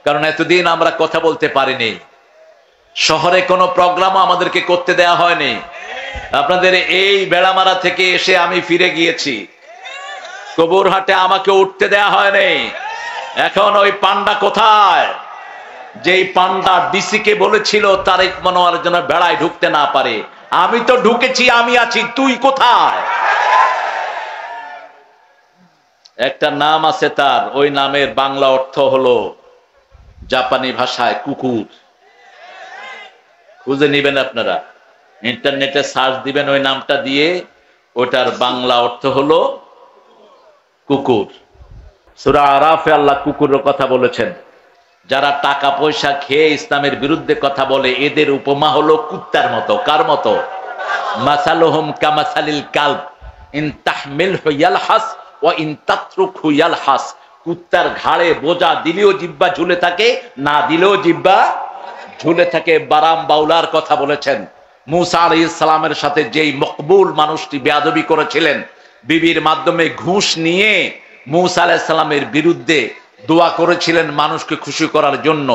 কারণ এতদিন আমরা কথা বলতে পারিনি, শহরে কোনো প্রোগ্রামও আমাদেরকে করতে দেয়া হয়নি। আপনাদের এই বেড়ামারা থেকে এসে আমি ফিরে গিয়েছি, কবুরহাটে আমাকে উঠতে দেয়া হয়নি। এখন ওই পান্ডা কোথায়? যেই পান্ডা ডিসি কে বলেছিল তারেক মনোয়ার যেন বেড়ায় ঢুকতে না পারে, আমি তো ঢুকেছি, আমি আছি, তুই কোথায়? একটা নাম আছে তার, ওই নামের বাংলা অর্থ হলো জাপানি ভাষায় কুকুর। খুঁজে নিবেন আপনারা, ইন্টারনেটে সার্চ দিবেন ওই নামটা দিয়ে, ওটার বাংলা অর্থ হলো কুকুর। সূরা আরাফে আল্লাহ কুকুরের কথা বলেছেন। যারা টাকা পয়সা খেয়ে ইসলামের বিরুদ্ধে কথা বলে এদের উপমা হলো কুত্তার মতো। কার মতো? মাসালুহুম কামাসালিল কালব ইন তাহমিলহু ইয়ালহাস ওয়া ইন তাতরুকহু ইয়ালহাস। কুত্তার ঘাড়ে বোঝা দিলেও জিহ্বা ঝুলে থাকে, না দিলেও জিহ্বা ঝুলে থাকে। বারাম বাউলার কথা বলেছেন। মুসা আলাইহিস সালামের সাথে যেই মকবুল মানুষটি বেয়াদবি করেছিলেন, বিবির মাধ্যমে ঘুষ নিয়ে মুসা আলাইহিস সালামের বিরুদ্ধে দোয়া করেছিলেন মানুষকে খুশি করার জন্য,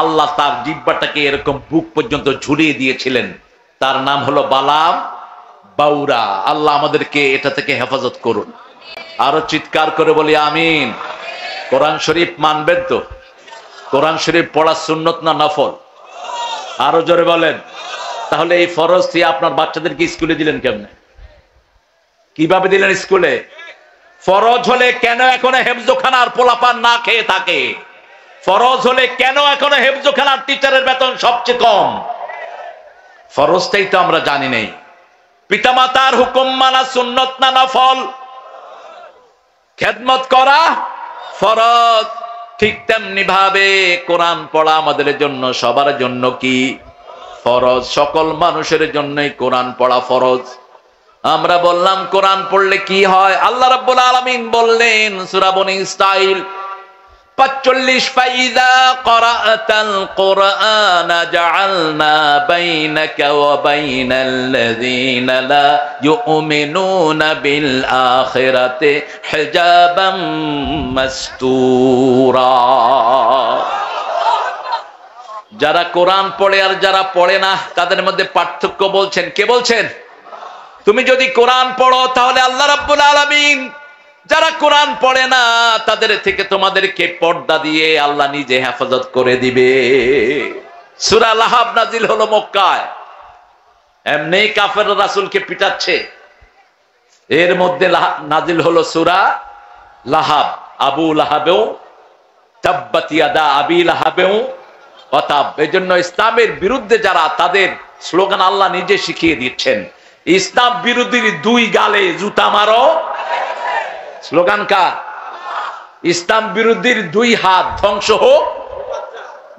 আল্লাহ তার জিহ্বাটাকে এরকম বুক পর্যন্ত ঝুলিয়ে দিয়েছিলেন। তার নাম হলো বালাম বাউরা। আল্লাহ আমাদেরকে এটা থেকে হেফাজত করুন। আরো চিৎকার করে বলি আমিন। কোরআন শরীফ মানবেন তো? কোরআন শরীফ পড়া সুন্নত না নফল? আরো জোরে বলেন। তাহলে এই ফরজ দিয়ে আপনার বাচ্চাদেরকে স্কুলে দিলেন কেমনে? কিভাবে দিলেন স্কুলে? ফরজ হলে কেন এখনো হেফজোখানার পোলাপান না খেয়ে থাকে? ফরজ হলে কেন এখনো হেফজোখানার টিচারের বেতন সবচেয়ে কম? ফরজটাই তো আমরা জানি নেই। পিতামাতার হুকুম মানা সুন্নত না নফল? খেদমত করা ফরজ। ঠিক তেমনি ভাবে কোরআন পড়া আমাদের জন্য, সবার জন্য কি ফরজ? সকল মানুষের জন্যই কোরআন পড়া ফরজ। আমরা বললাম কোরআন পড়লে কি হয়? আল্লাহ রাব্বুল আলামিন বললেন সূরা বনী ইসরাঈল 45 ফাইযা ক্বরাআতাল কুরআনা জাআলনা বাইনাকা ওয়া বাইনাল্লাযীনা লা ইউমিনুনা বিল আখিরাতি হিজাবাম মাসতুরা। যারা কোরআন পড়ে আর যারা পড়ে না তাদের মধ্যে পার্থক্য বলছেন কে? বলছেন তুমি যদি কোরআন পড়ো তাহলে আল্লাহ রাব্বুল আলামিন যারা কোরআন পড়ে না তাদের থেকে তোমাদেরকে পর্দা দিয়ে আল্লাহ নিজে হেফাজত করে দিবে। সূরা লাহাব নাজিল হলো মক্কায়। এমনি কাফেররা রাসূলকে পিটাচ্ছে, এর মধ্যে নাজিল হলো সূরা লাহাব। আবু লাহাবেও তাব্বাত ইয়াদা আবি লাহাবেও ওয়া তাব। এজন্য ইসলামের বিরুদ্ধে যারা, তাদের স্লোগান আল্লাহ নিজে শিখিয়ে দিচ্ছেন, ইসলাম বিরোধীর দুই গালে জুতা মারো। স্লোগান কার? ইসলাম বিরোধীর দুই হাত ধ্বংস হোক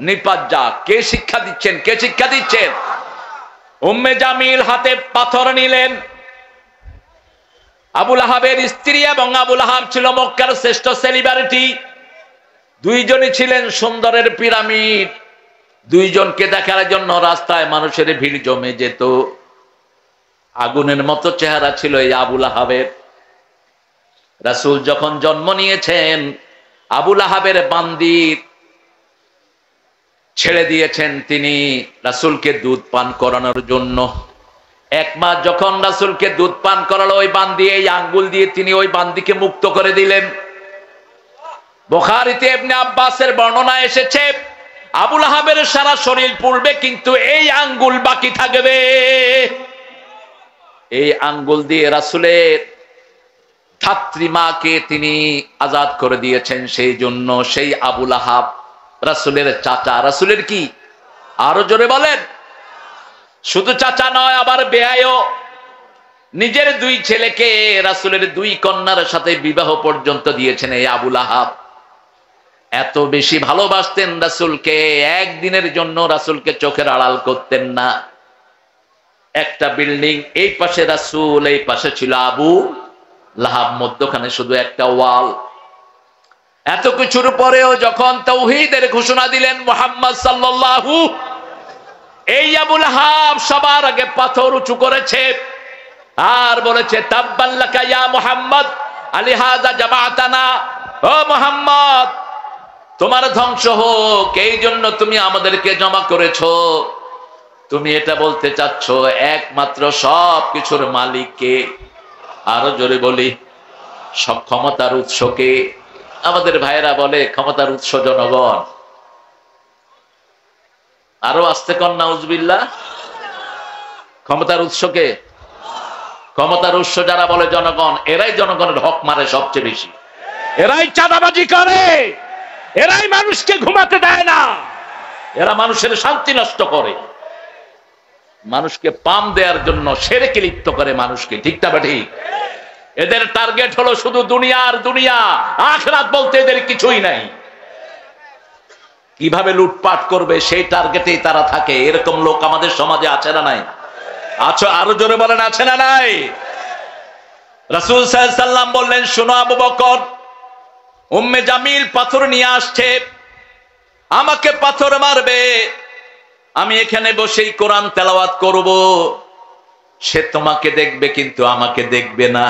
নিপাত যাক। কে শিক্ষা দিচ্ছেন? কে শিক্ষা দিচ্ছেন? উম্মে জামিল হাতে পাথর নিলেন। আবু লাহাবের স্ত্রী, এবং আবু লাহাব ছিল মক্কার শ্রেষ্ঠ সেলিব্রিটি। দুইজনই ছিলেন সুন্দরের পিরামিড। দুইজনকে দেখার জন্য রাস্তায় মানুষের ভিড় জমে যেত। আগুনের মতো চেহারা ছিল এই আবু লাহাবের। রাসূল যখন জন্ম নিয়েছেন, আবু লাহাবের বান্দি ছেড়ে দিয়েছেন তিনি রাসূলকে দুধ পান করানোর জন্য। এক মাস যখন রাসূলকে দুধ পান করালো, ওই বান্দি এই আঙ্গুল দিয়ে তিনি ওই বান্দিকে মুক্ত করে দিলেন। বুখারীতে ইবনে আব্বাসের বর্ণনা এসেছে, আবু লাহাবের সারা শরীর পুড়বে কিন্তু এই আঙ্গুল বাকি থাকবে। এই আঙ্গুল দিয়ে রাসূলের ধাত্রীমাকে তিনি আজাদ করে দিয়েছেন। সেই জন্য সেই আবু লাহাব রাসূলের চাচা। রাসূলের কি? আরো জোরে বলেন। শুধু চাচা নয়, আবার বেয়ায়ও। নিজের দুই ছেলেকে রাসূলের দুই কন্যার সাথে বিবাহ পর্যন্ত দিয়েছেন এই আবু লাহাব। এত বেশি ভালোবাসতেন রাসূলকে, একদিনের জন্য রাসূলকে চোখের আড়াল করতেন না। একটা বিল্ডিং, এই পাশে রাসূল, এই পাশে ছিল আবু লাহাব, মধ্যখানে শুধু একটা ওয়াল। এত কিছুর পরেও যখন তাওহীদের ঘোষণা দিলেন মুহাম্মদ সাল্লাল্লাহু, এই আবু লাহাব সবার আগে পাথর উঁচু করেছে আর বলেছে তাব্বান লাকা ইয়া মুহাম্মদ আলিহাযা জামাআতানা। ও মুহাম্মদ, তোমার ধ্বংস হোক, এই জন্য তুমি আমাদেরকে জমা করেছো। তুমি এটা বলতে চাচ্ছ একমাত্র সব কিছুর মালিককে। আরো জোরে বলি, ক্ষমতার উৎসকে। আমাদের ভাইয়েরা বলে ক্ষমতার উৎস জনগণ। আরো আস্তে কন নাউজুবিল্লাহ। ক্ষমতার উৎসকে, ক্ষমতার উৎস যারা বলে জনগণ, এরাই জনগণের হক মারে সবচেয়ে বেশি। এরাই চাঁদাবাজি করে, এরাই মানুষকে ঘুমাতে দেয় না, এরা মানুষের শান্তি নষ্ট করে, মানুষকে পাম দেওয়ার জন্য শিরকে লিপ্ত করে মানুষকে। ঠিক না ঠিক? এদের টার্গেট হলো শুধু দুনিয়ার দুনিয়া, আখিরাত বলতে এদের কিছুই নাই। কিভাবে লুটপাট করবে সেই টার্গেটেই তারা থাকে। এরকম লোক আমাদের সমাজে আছে না নাই? আচ্ছা, আরো জোরে বলেন, আছে না নাই? রাসূল সাল্লাল্লাহু আলাইহি সাল্লাম বললেন, শোনো আবু বকর, উম্মে জামিল পাথর নিয়ে আসছে, আমাকে পাথর মারবে, আমি এখানে বসেই কোরআন তেলাওয়াত করব, সে তোমাকে দেখবে কিন্তু আমাকে দেখবে না।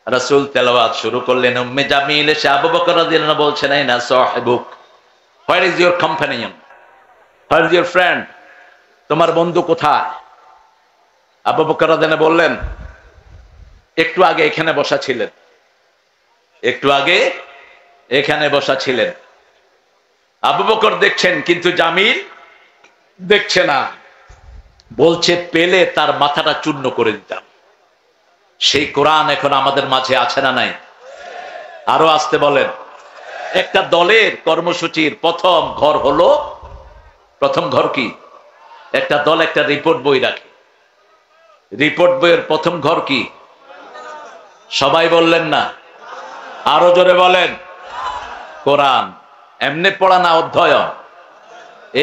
রাসূল তেলাওয়াত শুরু করলেন। উম্মে জামিল এসে আবু বকর রাদিয়াল্লাহু আনহু বলছেন, এই না সাহিবুক, where is your companion, where is your friend, তোমার বন্ধু কোথায়? আবু বকর রাদিয়াল্লাহু আনহু বললেন, একটু আগে এখানে বসা ছিলেন, একটু আগে এখানে বসা ছিলেন। আবু বকর দেখছেন কিন্তু জামিল দেখছে না। বলছে, পেলে তার মাথাটা চূর্ণ করে দিতাম। সেই কোরআন এখন আমাদের মাঝে আছে না নাই? আরো আসতে বলেন। একটা দলের কর্মসূচির প্রথম ঘর হলো, প্রথম ঘর কি? একটা দল একটা রিপোর্ট বই রাখে। রিপোর্ট বইয়ের প্রথম ঘর কি? সবাই বললেন না, আরো জোরে বলেন। কোরআন। এমনি পড়া না, অধ্যয়ন।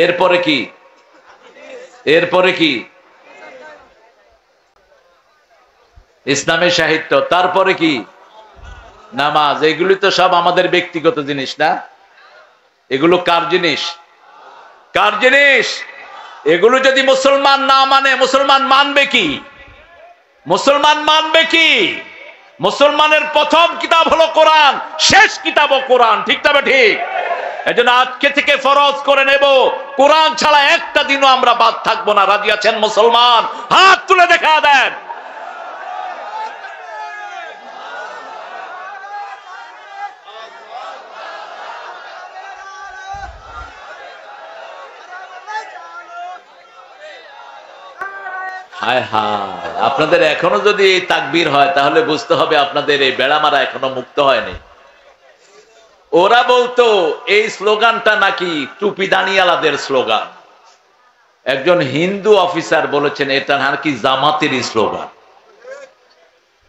এরপরে কি? এরপরে কি? ইসলামী সাহিত্য। তারপরে কি? নামাজ। এগুলি তো সব আমাদের ব্যক্তিগত জিনিস না? এগুলো কার জিনিস? কার জিনিস? এগুলো যদি মুসলমান না মানে, মুসলমান মানবে কি? মুসলমান মানবে কি? মুসলমানের প্রথম কিতাব হলো কোরআন, শেষ কিতাবও কোরআন। ঠিক না ঠিক? এজন্য আজকে থেকে ফরজ করে নেব, কোরআন ছাড়া একটা দিনও আমরা বাদ থাকবো না। রাজি আছেন মুসলমান? হাত তুলে দেখা দেন। হায় হায়, আপনাদের এখনো যদি তাকবীর হয় তাহলে বুঝতে হবে আপনাদের এই বেড়ামারা এখনো মুক্ত হয়নি। ওরা বলতো এই স্লোগানটা নাকি টুপি দানিয়ালাদের স্লোগান। একজন হিন্দু অফিসার বলেছেন এটা নাকি জামাতের স্লোগান।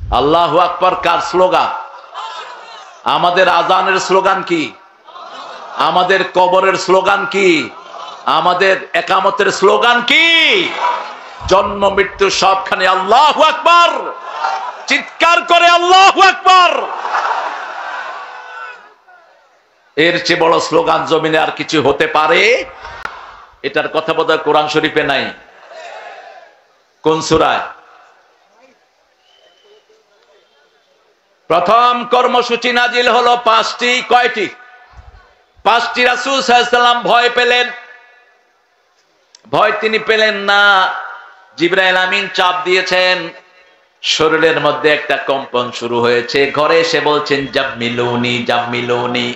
আল্লাহু আকবার কার স্লোগান? আমাদের আজানের স্লোগান কি? আমাদের কবরের স্লোগান কি? আমাদের একামতের স্লোগান কি? জন্ম মৃত্যু সবখানে আল্লাহু আকবার, চিৎকার করে আল্লাহু আকবার। এর চেয়ে বড় স্লোগান জমিনে আর কিছু হতে পারে? এটার কথা বোধহয় কোরআন শরীফে নাই। কোন সূরায়? প্রথম কর্মসূচি নাজিল হলো 5টি। কয়টি? 5টি। রাসূল সাল্লাল্লাহু আলাইহি সাল্লাম ভয় পেলেন। ভয় তিনি পেলেন না, জিবরাইল আমিন চাপ দিয়েছেন, শরীরের মধ্যে একটা কম্পন শুরু হয়েছে। ঘরে এসে বলছেন, জাম্মিলুনি জাম্মিলুনি,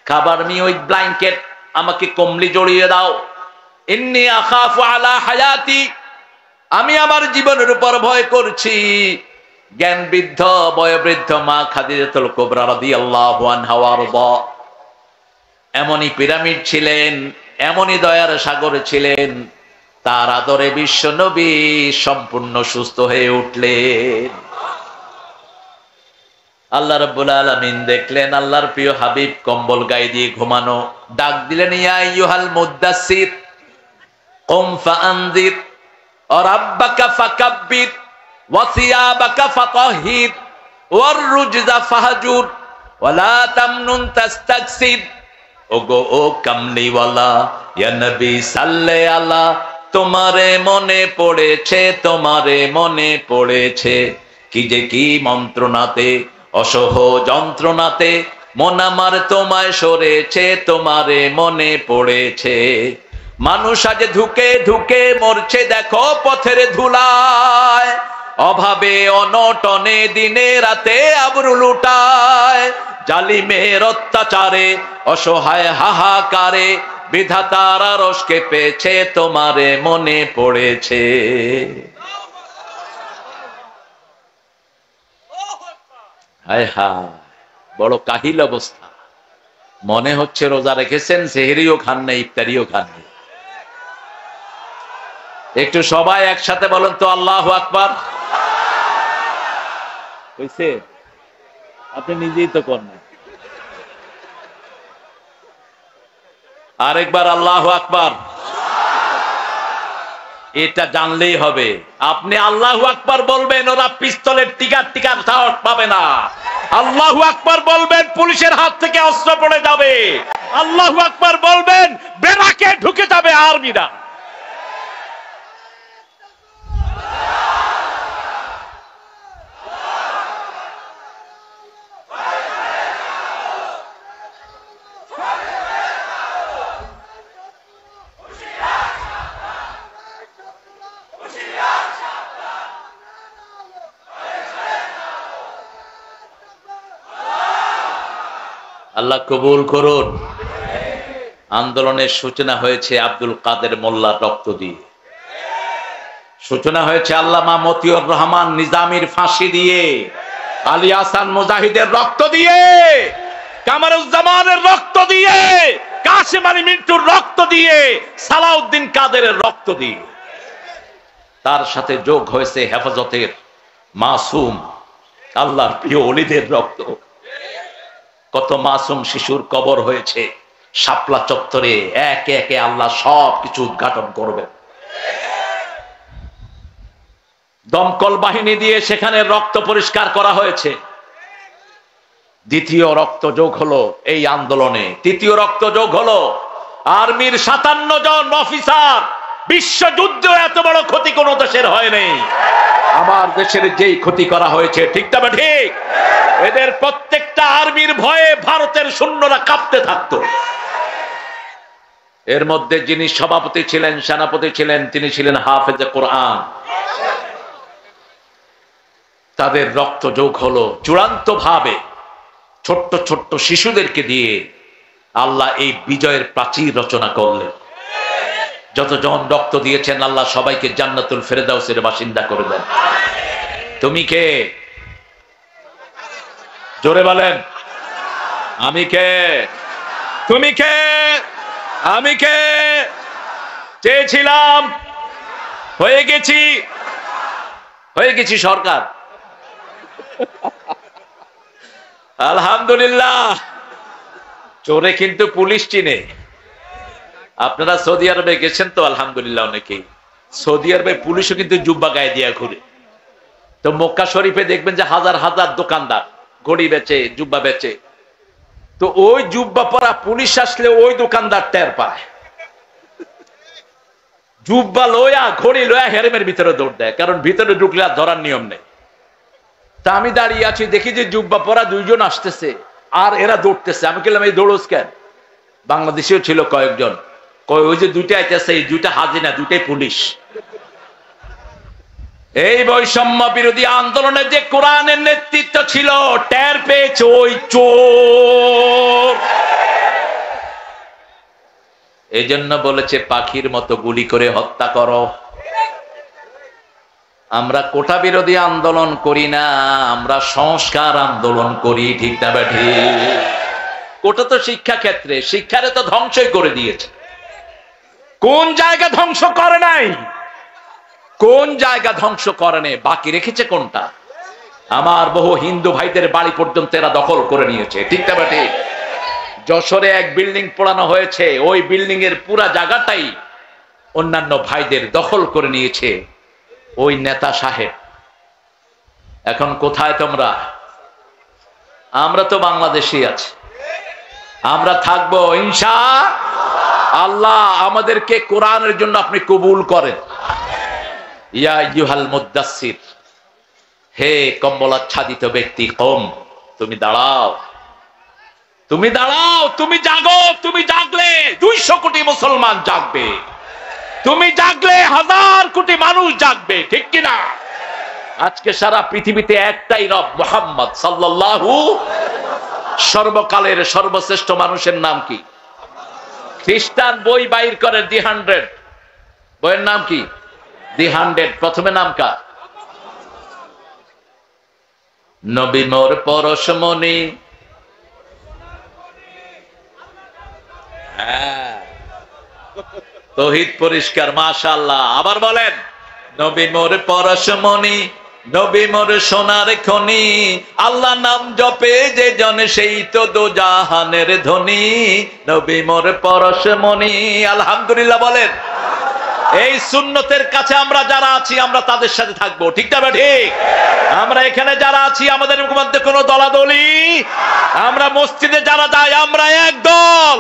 খাবার মি উইথ ব্ল্যাঙ্কেট, আমাকে কম্বলি জড়িয়ে দাও। ইন্নী আখাফু আলা হায়াতি, আমি আমার জীবনের উপর ভয় করছি। জ্ঞান বৃদ্ধ বয়োবৃদ্ধ মা খাদিজাতুল কুবরা রাদিয়াল্লাহু আনহা ওয়ারদা এমনই পিরামিড ছিলেন, এমনই দয়ার সাগর ছিলেন। তার আদরে বিশ্ব নবী সম্পূর্ণ সুস্থ হয়ে উঠলেন। আল্লাহ রাব্বুল আলামিন দেখলেন আল্লাহর প্রিয় হাবিব কম্বল গায়ে দিয়ে ঘুমানো। ডাক দিলেন, ইয়া আইয়ুহাল মুদ্দাসসির কুম ফাআনজির ওয়া রাব্বাকা ফাকাব্বির ওয়া সিয়াবাকা ফাতাহহির ওয়ার রুজজা ফাহজুর ওয়া লা তামনুন তাস্তাকসির। ওগো ও কামলিওয়ালা, ইয়া নবী সাল্লে আলা, তোমারে মনে পড়েছে, তোমারে মনে পড়েছে। কি যে কি মন্ত্রণাতে, অসহ যন্ত্রণাতে মন আমার তোমায় সরেছে, তোমারে মনে পড়েছে। মানুষ আজ ধুকে ধুকে মরছে দেখো পথের ধুলায়, অভাবে অনটনে দিনে রাতে আবরু লুটায়। জালিমের অত্যাচারে অসহায় হাহাকারে বিধাতার আরশ কেঁপেছে, তোমারে মনে পড়েছে। হায় হায়, বড় কাহিল অবস্থা। মনে হচ্ছে রোজা রেখেছেন, সেহরিও খান না, ইফতারিও খান না। একটু সবাই একসাথে বলেন তো আল্লাহু আকবার। হইছে? আপনি নিজেই তো করেন। আরেকবার আল্লাহু আকবার। এটা জানলেই হবে। আপনি আল্লাহু আকবার বলবেন, ওরা পিস্তলের টিকার সাহস পাবে না। আল্লাহু আকবার বলবেন, পুলিশের হাত থেকে অস্ত্র পড়ে যাবে। আল্লাহু আকবার বলবেন, বেরাকে ঢুকে যাবে আর্মিরা। আল্লাহ কবুল করুন। আন্দোলনের সূচনা হয়েছে আব্দুল কাদের মোল্লার রক্ত দিয়ে, সূচনা হয়েছে আল্লামা মতিউর রহমান নিজামীর ফাঁসি দিয়ে, আলী হাসান মুজাহিদের রক্ত দিয়ে, কামারুজ্জামানের রক্ত দিয়ে, কাশেম আলী মিন্টুর রক্ত দিয়ে, সালাউদ্দিন কাদেরের রক্ত দিয়ে। তার সাথে যোগ হয়েছে হেফাজতের মাসুম আল্লাহর প্রিয় ওলিদের রক্ত। কত মাসুম শিশুর কবর হয়েছে শাপলা চত্বরে। একে একে আল্লাহ সব কিছু উদ্ঘাটন করবেন। দমকল বাহিনী দিয়ে সেখানে রক্ত পরিষ্কার করা হয়েছে। দ্বিতীয় রক্ত যোগ হলো এই আন্দোলনে, তৃতীয় রক্ত যোগ হলো আর্মির 57 জন অফিসার। বিশ্বযুদ্ধ এত বড় ক্ষতি কোন দেশের হয়নি। আমার দেশের যেই ক্ষতি করা হয়েছে, ঠিক তবে ঠিক, এদের প্রত্যেকটা আর্মির ভয়ে ভারতের সৈন্যরা কাঁপতে থাকতো। এর মধ্যে যিনি সভাপতি ছিলেন, সেনাপতি ছিলেন, তিনি ছিলেন হাফেজে কোরআন। তাদের রক্ত যোগ হলো চূড়ান্ত ভাবে ছোট্ট ছোট্ট শিশুদেরকে দিয়ে আল্লাহ এই বিজয়ের প্রাচীর রচনা করলেন। যতজন রক্ত দিয়েছেন আল্লাহ সবাইকে জান্নাতুল ফেরদাউসের বাসিন্দা করে দেন। তুমি কে? জোরে বলেন। আমি কে? তুমি কে? আমি কে? চেয়েছিলাম, হয়ে গেছি সরকার। আলহামদুলিল্লাহ। চোরে কিন্তু পুলিশ চিনে। আপনারা সৌদি আরবে গেছেন তো আলহামদুলিল্লাহ অনেকেই। সৌদি আরবে পুলিশও কিন্তু জুব্বা গায়ে দিয়া ঘুরে। তো মক্কা শরীফে দেখবেন যে হাজার হাজার দোকানদার ঘড়ি বেচে, জুব্বা বেচে। তো ওই জুব্বা পরা পুলিশ আসলে ওই দোকানদার টের পায়। জুব্বা লয়া ঘড়ি লয়া হেরেমের ভিতরে দৌড় দেয়, কারণ ভিতরে ঢুকলে আর ধরার নিয়ম নেই। তা আমি দাঁড়িয়ে আছি, দেখি যে জুব্বা পরা দুইজন আসতেছে আর এরা দৌড়তেছে। আমি বললাম এই দৌড়স কেন? বাংলাদেশেও ছিল কয়েকজন। ওই যে দুইটা আইতেছে, এই দুইটা হাজিনা, দুইটাই পুলিশ। এই বৈষম্য বিরোধী আন্দোলনে যে কোরআনের নেতৃত্ব ছিল, টের পেয়েছে ওই চোর। এই জন্য বলেছে পাখির মতো গুলি করে হত্যা করো। আমরা কোটা বিরোধী আন্দোলন করি না, আমরা সংস্কার আন্দোলন করি। ঠিক না বেঠি? কোটা তো শিক্ষা ক্ষেত্রে, শিক্ষারে তো ধ্বংসই করে দিয়েছে। কোন জায়গা ধ্বংস করে নাই? কোন জায়গা ধ্বংস করে নেই? বাকি রেখেছে কোনটা? আমার বহু হিন্দু ভাইদের বাড়ি পর্যন্ত এরা দখল করে নিয়েছে। ঠিক না বেঠি? যশোরে এক বিল্ডিং পোড়ানো হয়েছে, ওই বিল্ডিং এর পুরা জায়গাটাই অন্যান্য ভাইদের দখল করে নিয়েছে ওই নেতা সাহেব। এখন কোথায় তোমরা? আমরা তো বাংলাদেশে আছি, আমরা থাকবো ইনশাআল্লাহ। আমাদেরকে কোরআনের জন্য আপনি কবুল করেন। ইয়া আইয়ুহাল মুদ্দাসসির, হে কম্বলাচ্ছাদিত ব্যক্তি, কম তুমি দাঁড়াও। তুমি দাঁড়াও, তুমি জাগো, তুমি জাগলে 200 কোটি মুসলমান জাগবে, তুমি জাগলে 1000 কোটি মানুষ জাগবে, ঠিক কিনা? আজকে সারা পৃথিবীতে একটাই রব, মুহাম্মদ সাল্লাল্লাহু। সর্বকালের সর্বশ্রেষ্ঠ মানুষের নাম কি? খ্রিস্টান বই বাইর করে দি 100, বইয়ের নাম কি? দি 100। প্রথমে নাম কার? নবী মোর পরশমণি। তৌহিদ পরিষ্কার, মাশাআল্লাহ। আবার বলেন, নবী মোর পরশমণি, নবী মোর সোনার খনি, আল্লাহ নাম জপে যে জন সেই তো দোজাহানের ধনী, নবী মোর পরশমণি। আলহামদুলিল্লাহ বলেন। এই সুন্নতের কাছে আমরা যারা আছি আমরা তাদের সাথে থাকবো, ঠিক না ঠিক? আমরা এখানে যারা আছি আমাদের মধ্যে কোনো দলাদলি, আমরা মসজিদে যারা যাই আমরা এক দল,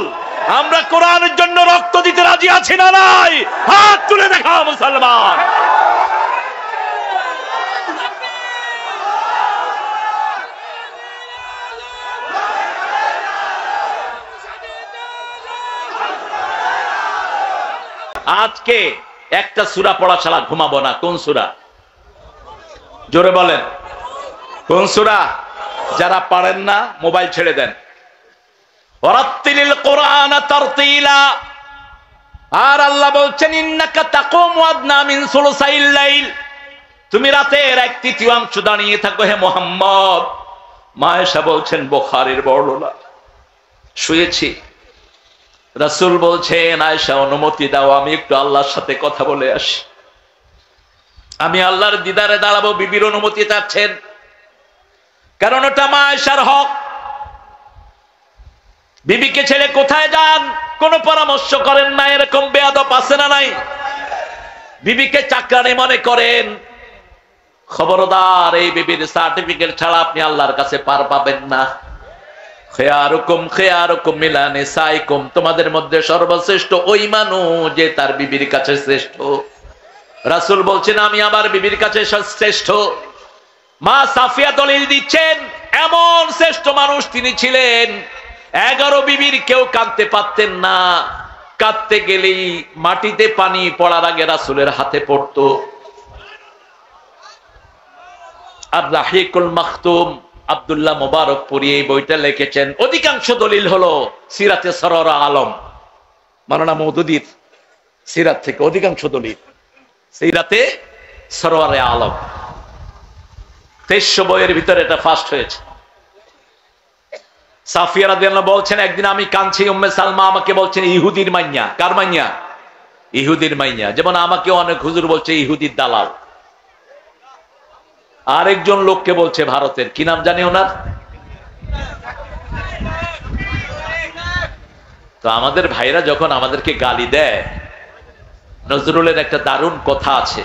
আমরা কোরআনের জন্য রক্ত দিতে রাজি আছি না নাই? হাত তুলে দেখা মুসলমান। আজকে একটা সূরা পড়া ছাড়া ঘুমাবো না। কোন সূরা? জোরে বলেন, কোন সূরা? যারা পারেন না মোবাইল ছেড়ে দেন। ওয়ারাত্তিলিল কোরআন তারতিলা। আর আল্লাহ বলছেন, ইন্নাকা তাকুমু আদনা মিন সুলুসাইল লাইল, তুমি রাতের 1/3 দাঁড়িয়ে থাকো হে মুহাম্মদ। মা আয়েশা বলছেন, বুখারীর বর্ণনা, শুয়েছি, রাসূল বলছেন, আয়েশা অনুমতি দাও আমি একটু আল্লাহর সাথে কথা বলে আসি, আমি আল্লাহর দিদারে দাঁড়াবো। বিবির অনুমতি চাচ্ছেন, কারণ ওটা মা আয়েশার হক। বিবিকে ছেড়ে কোথায় যান কোন পরামর্শ করেন না, এরকম বেয়াদব আছে না নাই? বিবিকে চাকরানি মনে করেন, খবরদার, এই বিবির সার্টিফিকেট ছাড়া আপনি আল্লাহর কাছে পার পাবেন না। খেয়ারুকুম খেয়ারুকুম মিলা নিসাইকুম, তোমাদের মধ্যে সর্বশ্রেষ্ঠ ওই মানুষ যে তার বিবির কাছে শ্রেষ্ঠ। রাসূল বলছেন, আমি আমার বিবির কাছে শ্রেষ্ঠ। মা সাফিয়া দলিল দিচ্ছেন, এমন শ্রেষ্ঠ মানুষ তিনি ছিলেন, 11 বিবির কেউ কাঁদতে পারতেন না। কাঁদতে গেলেই মাটিতে পানি পড়ার আগে রাসূলের হাতে পড়তো। আর রাহিকুল মাখতুম আব্দুল্লাহ মুবারকপুরী এই বইটা লিখেছেন। অধিকাংশ দলিল হলো সিরাতে সররা আলম, মাওলানা মওদুদীর সিরাত থেকে অধিকাংশ দলিল সিরাতে সরওয়ারে আলম। 2300 বইয়ের ভিতরে এটা ফার্স্ট হয়েছে। সাফিয়া রাদিয়াল্লাহু বলছেন, একদিন আমি কাঁদছি, উম্মে সালমা আমাকে বলছেন ইহুদির মাইয়া। কার মাইয়া? ইহুদির মাইয়া। যেমন আমাকে অনেক হুজুর বলছে ইহুদির দালাল। আরেকজন লোককে বলছে ভারতের, কি নাম জানি ওনার? তো আমাদের ভাইরা যখন আমাদেরকে গালি দেয়, নজরুলের একটা দারুণ কথা আছে,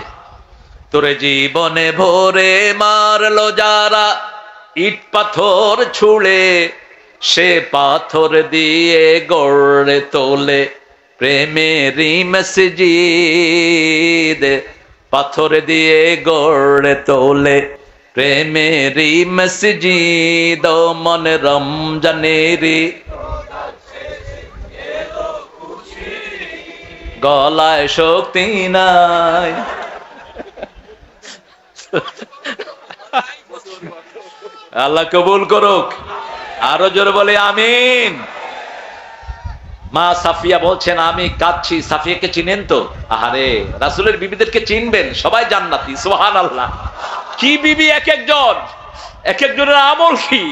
তোরে জীবনে ভরে মারলো যারা ইট পাথর ছুঁড়ে, সে পাথর দিয়ে গড়ে তোলে প্রেমেরই মসজিদ, পাথর দিয়ে গড়ে তোলে প্রেমেরই মসজিদ, মনে রমজানেরই গলায় শক্তি নাই। আল্লাহ কবুল করুক। আরো জোরে বলে আমিন। মা সাফিয়া বলছেন, আমি কাঁদছি। সাফিয়াকে চিনেন তো? আরে রাসূলের বিবিদেরকে চিনবেন, সবাই জান্নাতি। সুবহানাল্লাহ। কি বিবি এক একজন, এক একজনের আমল কি।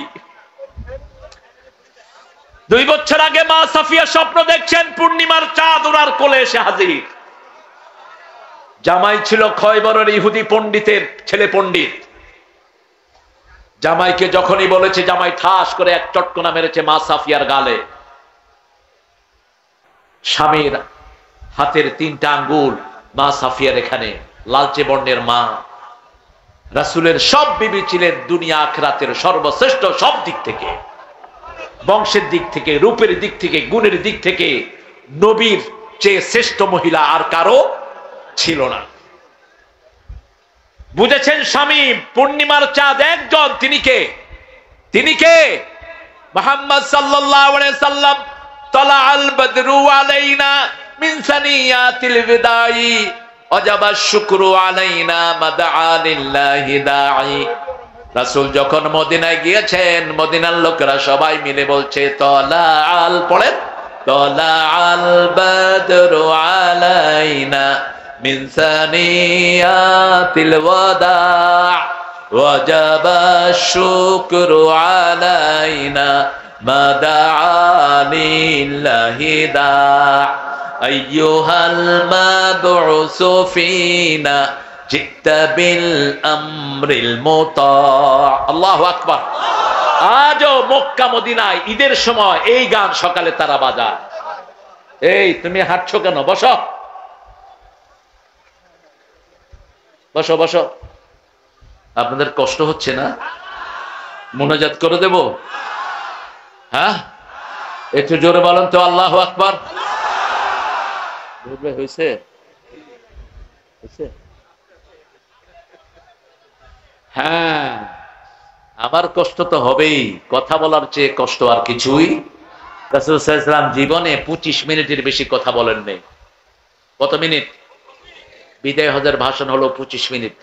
2 বছর আগে মা সাফিয়া স্বপ্ন দেখছেন, পূর্ণিমার চাঁদ ওনার কোলে এসে হাজির। জামাই ছিল খয়বরের ইহুদি পণ্ডিতের ছেলে পণ্ডিত। জামাইকে যখনই বলেছে, জামাই ঠাস করে এক চটকনা মেরেছে মা সাফিয়ার গালে। স্বামীর হাতের 3টা আঙ্গুল মা সাফিয়ার এখানে, লালচে বর্ণের মা। রাসূলের সব বিবি ছিলেন দুনিয়া আখিরাতের সর্বশ্রেষ্ঠ, সব দিক থেকে, বংশের দিক থেকে, রূপের দিক থেকে, গুণের দিক থেকে নবীর চেয়ে শ্রেষ্ঠ মহিলা আর কারো ছিল না। বুঝেছেন স্বামী, পূর্ণিমার চাঁদ একজন, তিনি কে? তিনি কে? মুহাম্মদ সাল্লাল্লাহু আলাইহি সাল্লাম তালা আল বদরু আলাইনা মিন সানিয়াতিল বিদাই ওয়াজাবা শুকরু আলাইনা মাদআ লিল্লাহি দাঈ। রাসূল যখন মদিনায় গিয়েছেন, মদিনার লোকেরা সবাই মিলে বলছে তালা আল, পড়েন তালা আল বদরু আলাইনা মিন সানিয়াতিল ওয়াদা ওয়াজাবা শুকরু আলাইনা মাদআ লিল্লাহি দাঈ আইয়ুহাল মাবউসু ফিনা জিতা বিল আমরিল মুতা। আল্লাহু আকবার। আজও মক্কা মদিনায় ঈদের সময় এই গান সকালে তারা বাজায়। এই তুমি হাঁটছো কেন? বসো বসো বসো। আপনাদের কষ্ট হচ্ছে না? মুনাজাত করে দেব? হ্যাঁ, একটু জোরে বলেন তো আল্লাহু আকবার। হয়েছে? হ্যাঁ, আমার কষ্ট তো হবেই, কথা বলার চেয়ে কষ্ট আর কিছুই। রাসূল সাল্লাল্লাহু আলাইহি ওয়াসাল্লাম জীবনে 25 মিনিটের বেশি কথা বলেন নাই। কত মিনিট? বিদায় হজের ভাষণ হলো 25 মিনিট,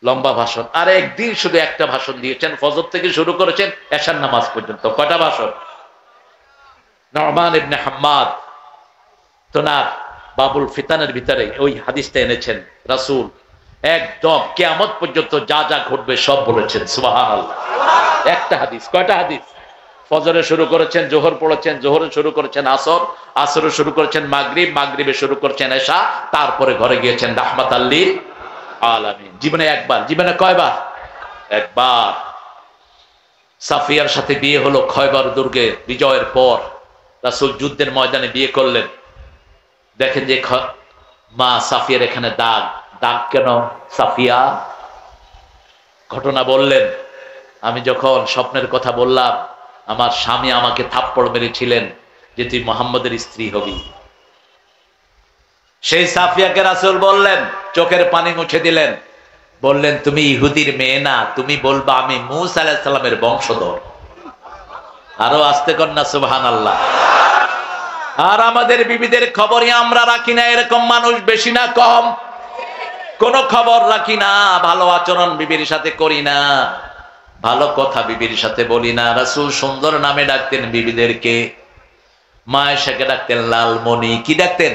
লম্বা ভাষণ। আর একদিন শুধু একটা ভাষণ দিয়েছেন, ফজর থেকে শুরু করেছেন এশার নামাজ পর্যন্ত। কয়টা ভাষণ? নু'মান ইবনে হাম্মাদ তোনার বাবুল ফিতানের ভিতরে ওই হাদিসটা এনেছেন। রাসূল একদম কিয়ামত পর্যন্ত যা যা ঘটবে সব বলেছেন। সুবহানাল্লাহ। একটা হাদিস। কয়টা হাদিস? ফজরে শুরু করেছেন, জোহর পড়েছেন, জোহরে শুরু করেছেন আসর, আসরে শুরু করেছেন মাগরিব, মাগরিবে শুরু করেছেন এশা, তারপরে ঘরে গিয়েছেন রাহমাতাল লিল আলামিন। জীবনে একবার। জীবনে কয়বার? একবার। সাফিয়ার সাথে বিয়ে হলো খয়বার দুর্গে বিজয়ের পর। রাসূল যুদ্ধের ময়দানে বিয়ে করলেন। দেখেন যে মা সাফিয়ার এখানে দাগ। দাগ কেন সাফিয়া? ঘটনা বললেন, আমি যখন স্বপ্নের কথা বললাম, আমার স্বামী আমাকে থাপ্পড় মেরেছিলেন যে তুই মুহাম্মদের স্ত্রী হবি। সেই সাফিয়াকে রাসূল বললেন, চোখের পানি মুছে দিলেন, বললেন তুমি ইহুদির মেয়ে না, তুমি বলবা আমি মূসা আলাইহিস সালামের বংশধর। আরো আস্তে কর না সুবহানাল্লাহ। আর আমাদের বিবিদের খবরই আমরা রাখি না, এরকম মানুষ বেশি না কম? কোন খবর রাখি না, ভালো আচরণ বিবির সাথে করি না, ভালো কথা বিবির সাথে বলি না। রাসূল সুন্দর নামে ডাকতেন বিবিদেরকে। মা আয়েশাকে ডাকতেন লালমণি। কি ডাকতেন?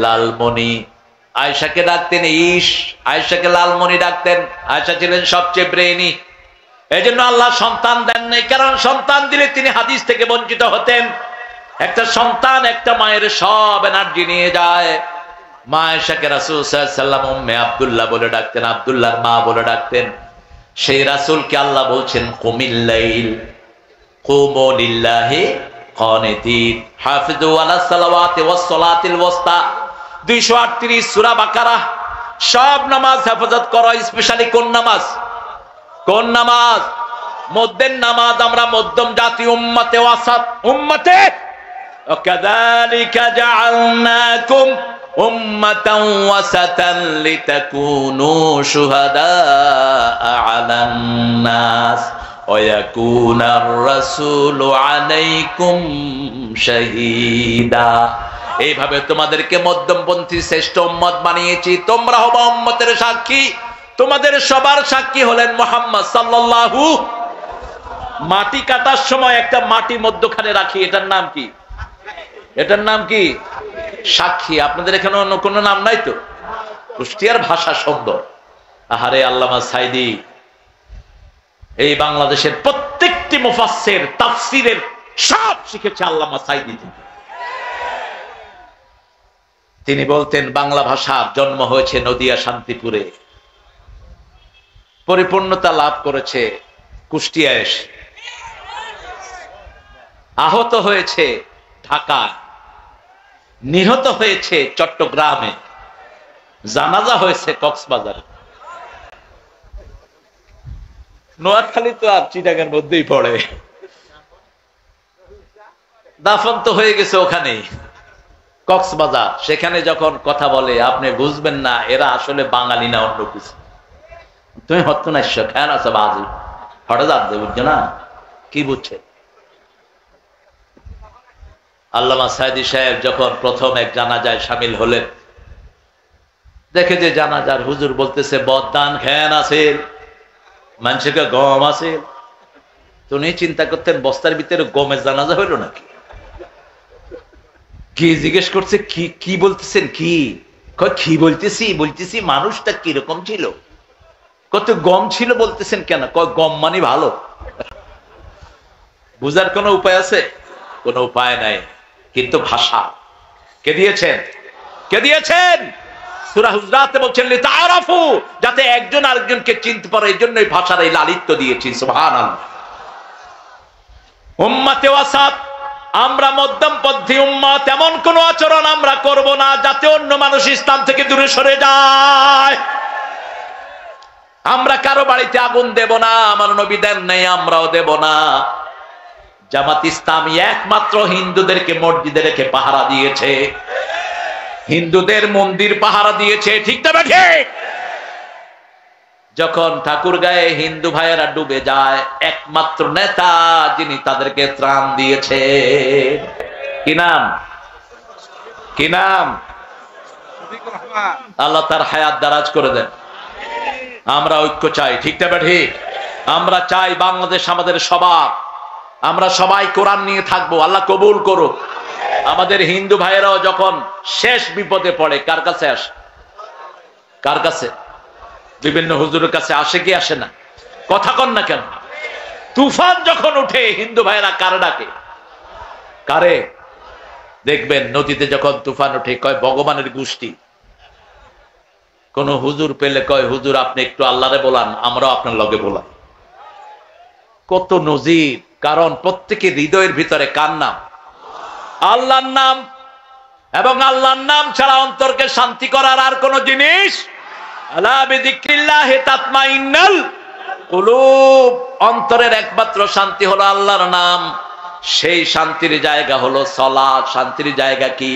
লালমণি। আয়েশাকে ডাকতেন ইশ। আয়েশাকে লালমণি ডাকতেন। আয়েশা ছিলেন সবচেয়ে ব্রেইনি। এই জন্য আল্লাহ সন্তান দেন নাই, কারণ সন্তান দিলে তিনি হাদিস থেকে বঞ্চিত হতেন। একটা সন্তান একটা মায়ের সব এনার্জি নিয়ে যায়। মা আয়েশাকে রাসূল সাল্লাল্লাহু আলাইহি ওয়াসাল্লাম উম্মে আব্দুল্লাহ বলে ডাকতেন, আব্দুল্লাহর মা বলে ডাকতেন। সেই রাসূলকে আল্লাহ বলছেন কুমিল লাইল কুমু লিল্লাহি কানিতিন হাফিজু আলাস সালাওয়াতি ওয়াস সালাতিল ওয়াসতা। 238 সূরা বাকারা। সব নামাজ হেফাজত করো। স্পেশালি কোন নামাজ? কোন নামাজ? মধ্যের নামাজ। আমরা মধ্যম জাতি, উম্মতে ওয়াসাত, উম্মতে ওয়াকাযালিকা জাআলনাকুম উম্মাতান ওয়াসাতান লিতাকুনু শুহাদাআ আলান নাস ওয়া ইয়াকুনার রাসূলু আলাইকুম শাহীদা। এইভাবে তোমাদেরকে মধ্যমপন্থী শ্রেষ্ঠ উম্মত বানিয়েছি, তোমরা হবা উম্মতের সাক্ষী। তোমাদের সবার সাক্ষী হলেন মুহাম্মদ সাল্লাল্লাহু। মাটি কাটার সময় একটা মাটি মধ্যখানে রাখি, এটার নাম কি? এটার নাম কি? সাক্ষী। আপনাদের এখানে অন্য কোনো নাম নাই তো? কুষ্টিয়ার ভাষা সুন্দর। আহারে আল্লামা সাইদি এই বাংলাদেশের প্রত্যেকটি মুফাসসির তাফসীরের সব শিখেছে আল্লামা সাইদি থেকে। তিনি বলতেন বাংলা ভাষার জন্ম হয়েছে নদিয়া শান্তিপুরে, পরিপূর্ণতা লাভ করেছে কুষ্টিয়ায় এসে, আহত হয়েছে ঢাকায়, নিহত হয়েছে চট্টগ্রামে, জানাজা হয়েছে কক্সবাজারে। নোয়াখালী তো আর চিটাগাঙ্গের মধ্যেই পড়ে, দাফন তো হয়ে গেছে ওখানেই কক্সবাজার। সেখানে যখন কথা বলে আপনি বুঝবেন না এরা আসলে বাঙালি না অন্য কিছু। তুমি হতো না খেয়াল আছে বাজি হঠাৎ বুঝছো না? কি বুঝছে? আল্লামা সাইদি সাহেব যখন প্রথম এক জানাজায় শামিল হলেন, দেখে যে জানাজার হুজুর বলতেছে বদান খেয়ান আছে, মানুষকে গম আছে। তো উনি চিন্তা করতেন বস্তার ভিতরে গমের জানাজা হইল নাকি। কি জিজ্ঞেস করছে, কি কি বলতেছেন, কি কি বলতেছি মানুষটা কিরকম ছিল। কত গম ছিল বলতেছেন কেন? গম মানে ভালো। বুঝার কোনো উপায় আছে? কোনো উপায় নাই, কিন্তু ভাষা কে দিয়েছেন? কে দিয়েছেন? সূরা হুজরাতে বলছেন লিতাআরাফু, যাতে একজন আরেকজনকে চিনতে পারে, এই জন্যই ভাষার এই লালিত্য দিয়েছি। সুবহানাল্লাহ। উম্মতে ওয়াসাত, আমরা মধ্যমপন্থী উম্মত, এমন কোন আচরণ আমরা করব না যাতে অন্য মানুষ ইসলাম থেকে দূরে সরে যায়। আমরা কারো বাড়িতে আগুন দেব না, আমার নবী দেন নাই, আমরাও দেব না। জামাত ইসলামী একমাত্র হিন্দুদেরকে মসজিদে রেখে পাহারা দিয়েছে, হিন্দুদের মন্দির পাহারা দিয়েছে, ঠিক না ঠিক? যখন ঠাকুরগাঁয়ে হিন্দু ভাইয়েরা ডুবে যায়, একমাত্র নেতা যিনি তাদেরকে ত্রাণ দিয়েছে, কি নাম? কি নাম? আল্লাহ তার হায়াত দারাজ করে দেন। আমরা ঐক্য চাই, ঠিক না ঠিক? আমরা চাই বাংলাদেশ আমাদের সবার, আমরা সবাই কোরআন নিয়ে থাকবো, আল্লাহ কবুল করুক। আমাদের হিন্দু ভাইয়েরাও যখন শেষ বিপদে পড়ে কার কাছে আসে? কার কাছে? বিভিন্ন হুজুরের কাছে আসে কি আসে না? কথা কন না কেন? তুফান যখন উঠে হিন্দু ভাইয়েরা কারে ডাকে? কারে? দেখবেন নদীতে যখন তুফান উঠে কয় ভগবানের গোষ্ঠী। কোন হুজুর পেলে কয় হুজুর আপনি একটু আল্লাহরে বলান, আমরাও আপনার লগে বলাম। কত নজির! কারণ প্রত্যেকের হৃদয়ের ভিতরে কার নাম? আল্লাহর নাম। এবং আল্লাহর নাম ছাড়া অন্তরকে শান্তি করার আর কোন জিনিস আলা বিযিকরিল্লাহি তাতমাইন্নাল কুলুব। অন্তরের একমাত্র শান্তি হলো আল্লাহর নাম। সেই শান্তির জায়গা হলো সালাত। শান্তির জায়গা কি?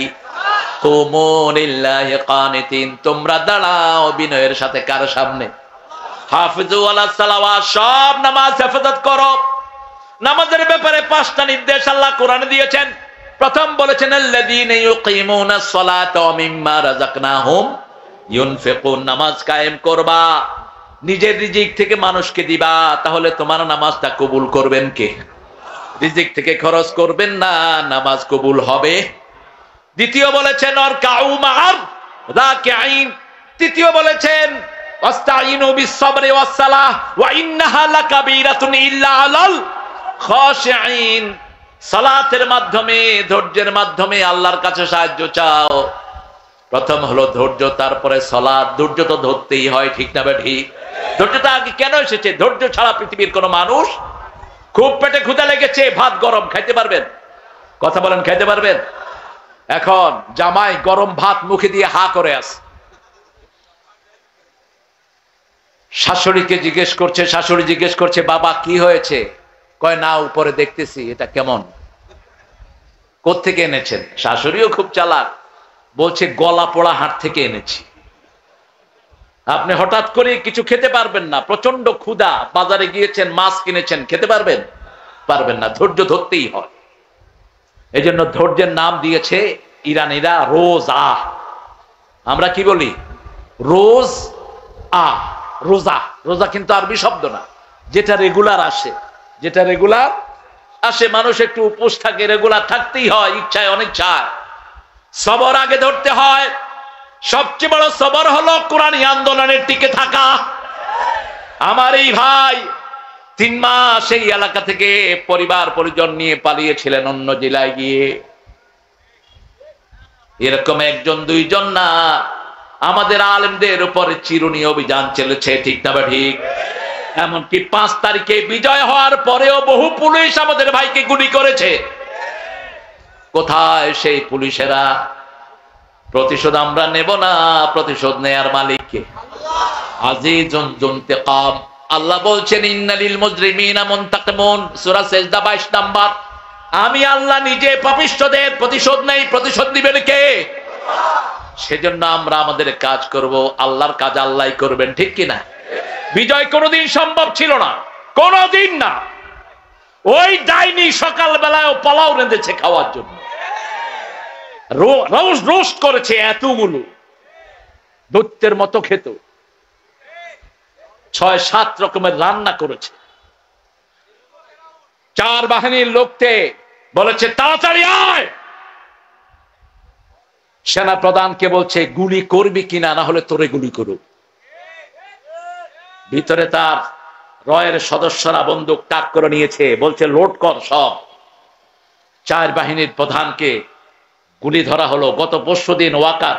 কুমু লিল্লাহি কানিতিন, তোমরা দাঁড়াও বিনয়ের সাথে কার সামনে? হাফিজু আলাস সালাওয়াত, সব নামাজ হেফাজত করো। নামাজের ব্যাপারে 5টা নির্দেশ আল্লাহ কোরআনে দিয়েছেন। প্রথম বলেছেন আল্লাযীনা ইউকিমুনাস সালাতা ওয়া মিম্মা রাযাকনাহুম ইউনফিকুন, নামাজ কায়েম করবা, নিজের রিজিক থেকে মানুষকে দিবা, তাহলে তোমার নামাজটা কবুল করবেন কে? রিজিক থেকে খরচ করবেন না, নামাজ কবুল হবে। দ্বিতীয় বলেছেন অরকাউ মা'আর রাকিঈন। তৃতীয় বলেছেন ওয়াস্তাঈনু বিস-সাবরি ওয়াস-সালাহ ওয়া ইন্নাহা লাকাবীরাতুন ইল্লা আলাল খাশিঈন। সালাতের মাধ্যমে, ধৈর্যের মাধ্যমে আল্লাহর কাছে সাহায্য চাও। প্রথম হলো ধৈর্য, তারপরে সালাত। ধৈর্য তো ধরতেই হয়, ঠিক না ঠিক? ধৈর্যটা আগে কেন এসেছে? ধৈর্য ছাড়া পৃথিবীর কোন মানুষ, খুব পেটে ক্ষুধা লেগেছে, ভাত গরম, খাইতে পারবেন? কথা বলেন, খাইতে পারবেন? এখন জামাই গরম ভাত মুখে দিয়ে হা করে আছে। শাশুড়িকে জিজ্ঞেস করছে, শাশুড়ি জিজ্ঞেস করছে বাবা কি হয়েছে? কয় না, উপরে দেখতেছি। এটা কেমন? কোত্থেকে এনেছেন? শাশুড়িও খুব চালাক, বলছে গলা পোড়া হাট থেকে এনেছি। আপনি হঠাৎ করে কিছু খেতে পারবেন না, প্রচন্ড ক্ষুধা, বাজারে গিয়েছেন, মাছ কিনেছেন, খেতে পারবেন? পারবেন না। ধৈর্য ধরতেই হয়। এই জন্য ধৈর্যের নাম দিয়েছে ইরানিরা রোজ আহ। আমরা কি বলি? রোজ আহ, রোজা। রোজা কিন্তু আরবি শব্দ না, যেটা রেগুলার আসে, যেটা রেগুলার আসে। মানুষ একটু উপোস থাকে, রেগুলার থাকতেই হয়, ইচ্ছায় অনিচ্ছায়। সবর আগে ধরতে হয়। সবচেয়ে বড় সবর হলো কোরআনী আন্দোলনের টিকে থাকা। আমার এই ভাই 3 মাস এই এলাকা থেকে পরিবার পরিজন নিয়ে পালিয়েছিলেন অন্য জেলায় গিয়ে। এরকম একজন দুইজন না, আমাদের আলেমদের উপরে চিরুনি অভিযান চলেছে, ঠিক না ঠিক? এমনকি 5 তারিখে বিজয় হওয়ার পরেও বহু পুলিশ আমাদের ভাইকে গুলি করেছে। কোথায় সেই পুলিশেরা? প্রতিশোধ আমরা নেব না, প্রতিশোধ নেয়ার মালিক কে? আজিজুন যুনতিকাম। আল্লাহ বলছেন ইন্নালিল মুজরিমিনা মুনতাকিমুন, সূরা সেজদা 22 নাম্বার। আমি আল্লাহ নিজে পাপিষ্ঠদের প্রতিশোধ নেই। প্রতিশোধ দিবেন কে? সেজন্য আমরা আমাদের কাজ করব, আল্লাহর কাজ আল্লাহই করবেন, ঠিক কিনা? বিজয় কোনোদিন সম্ভব ছিল না, কোনোদিন না। ওই ডাইনি সকাল বেলায় পোলাও রেঁধেছে খাওয়ার জন্য। রোস্ট করেছে এতগুলো, দৈত্যের মতো খেত, 6-7 রকমের রান্না করেছে। 4 বাহিনীর লোককে বলেছে তাড়াতাড়ি আয়। সেনা প্রধানকে বলছে গুলি করবি কিনা, না হলে তোরে গুলি করুক। ভিতরে তার রয়ের সদস্যরা বন্দুক তাক করে নিয়েছে, বলছে লোড কর সব। 4 বাহিনীর প্রধানকে গুলি ধরা হলো। গত পরশুদিন ওয়াকার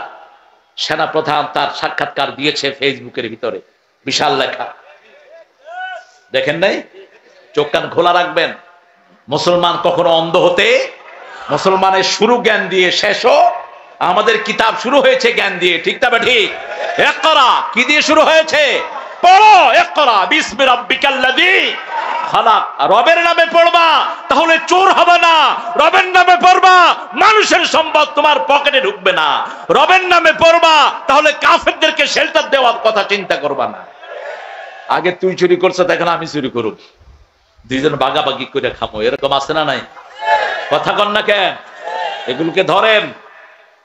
সেনা প্রধান তার সাক্ষাৎকার দিয়েছে ফেসবুকের ভিতরে, বিশাল লেখা, দেখেন নাই? চোখ কান খোলা রাখবেন। মুসলমান কখনো অন্ধ হতে, মুসলমানের শুরু জ্ঞান দিয়ে, শেষও আমাদের কিতাব শুরু হয়েছে জ্ঞান দিয়ে, ঠিক না ঠিক? ইকরা কি দিয়ে শুরু হয়েছে? পড়ো, ইকরা বিসমি রাব্বিকাল্লাযী খালাক। রবের নামে পড়বা, তাহলে চোর হবে না। রবের নামে পড়বা, মানুষের সম্পদ তোমার পকেটে ঢুকবে না। রবের নামে পড়বা, তাহলে কাফেরদেরকে শেল্টার দেওয়ার কথা চিন্তা করবা না। আগে তুই চুরি করছ, এখন আমি চুরি করব, দুইজন বাগাবাগি করে খামো, এরকম আছে না নাই? কথা কন না কেন? এগুলোকে ধরেন,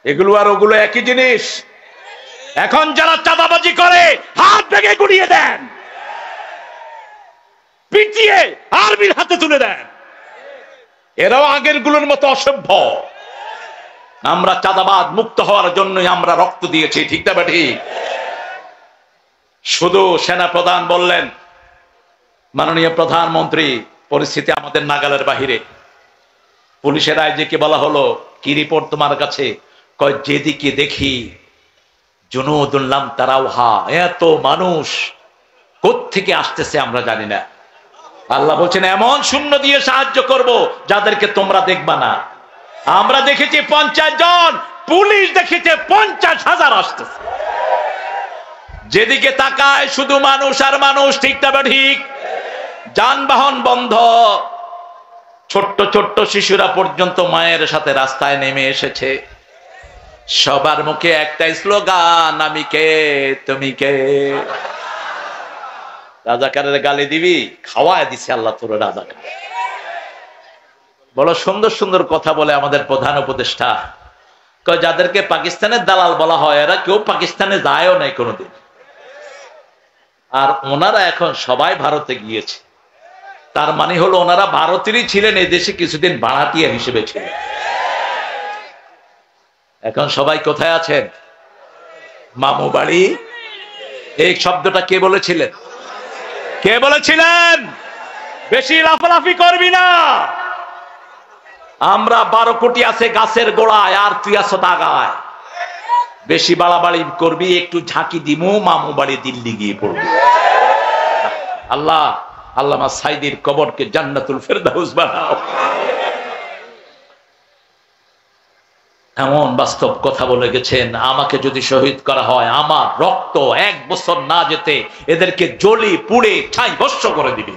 এগুলো আর ওগুলো একই জিনিস। এখন যারা চাঁদাবাজি করে হাত ভেঙে গুড়িয়ে দেন, পিটিয়ে আর্মির হাতে তুলে দেন। এরাও আগের গুলোর মতো অসভ্য। আমরা চাঁদাবাদ মুক্ত হওয়ার জন্যই আমরা রক্ত দিয়েছি, ঠিক না ঠিক? শুধু সেনা প্রধান বললেন, মাননীয় প্রধানমন্ত্রী, পরিস্থিতি আমাদের নাগালের বাহিরে। পুলিশের আইজিকে বলা হলো, কি রিপোর্ট তোমার কাছে? কয় যেদিকে দেখি জুনুদুন লাম তারাউহা, এত মানুষ কোত্থেকে আসতেছে আমরা জানি না। আল্লাহ বলছেন এমন শূন্য দিয়ে সাহায্য করব যাদেরকে তোমরা দেখবা না। আমরা দেখেছি 50 জন, পুলিশ দেখেছে 50,000 আসতেছে। যেদিকে তাকায় শুধু মানুষ আর মানুষ, ঠিক না ঠিক? যানবাহন বন্ধ, ছোট্ট ছোট্ট শিশুরা পর্যন্ত মায়ের সাথে রাস্তায় নেমে এসেছে। সবার মুখে একটাই স্লোগান, আমি কে তুমি কে। রাজাকারের গালি দিবি, খাওয়ায় দিছে আল্লাহ তোর রাজাকার। বড় সুন্দর সুন্দর কথা বলে আমাদের প্রধান উপদেষ্টা, যাদেরকে পাকিস্তানের দালাল বলা হয়, এরা কেউ পাকিস্তানে যায়ও নাই কোনোদিন। আর ওনারা এখন সবাই ভারতে গিয়েছে, তার মানে হলো ওনারা ভারতেরই ছিলেন, এই দেশে কিছুদিন ভাড়াটিয়া হিসেবে ছিলেন। এখন সবাই কোথায় আছেন? মামু বাড়ি। এই শব্দটা কে বলেছিলেন? কে বলেছিলেন? বেশি লাফালাফি করবি না। আমরা 12 কোটি আছে গাছের গোড়ায়, আর তুই আছো দাগায়। বেশি বাড়াবাড়ি করবি, একটু ঝাঁকি দিমু, মামু বাড়ি দিল্লি গিয়ে পড়বি। আল্লাহ আল্লামা সাইদির কবরকে জান্নাতুল ফেরদাউস বানাও। এমন বাস্তব কথা বলে গেছেন, আমাকে যদি শহীদ করা হয়, আমার রক্ত 1 বছর না যেতে এদেরকে জ্বলি পুড়ে ছাই ভস্ম করে দিবি।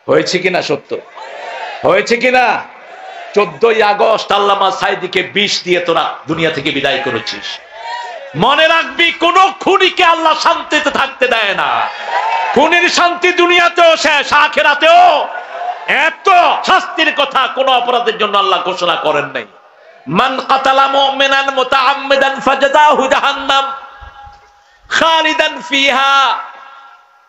হয়েছে কিনা? সত্য হয়েছে কিনা? 14ই আগস্ট আল্লামা সাইদিকে বিষ দিয়ে তোরা দুনিয়া থেকে বিদায় করেছিস। মনে রাখবি, কোন খুনিকে আল্লাহ শান্তিতে থাকতে দেয় না। খুনির শান্তি দুনিয়াতেও শেষ, আখিরাতেও। এত শাস্তির কথা কোন অপরাধের জন্য আল্লাহ ঘোষণা করেন নাই। মান কাতালা মুমিনান মুতাআম্মিদান ফাজাযাহু জাহান্নাম খালিদান ফিহা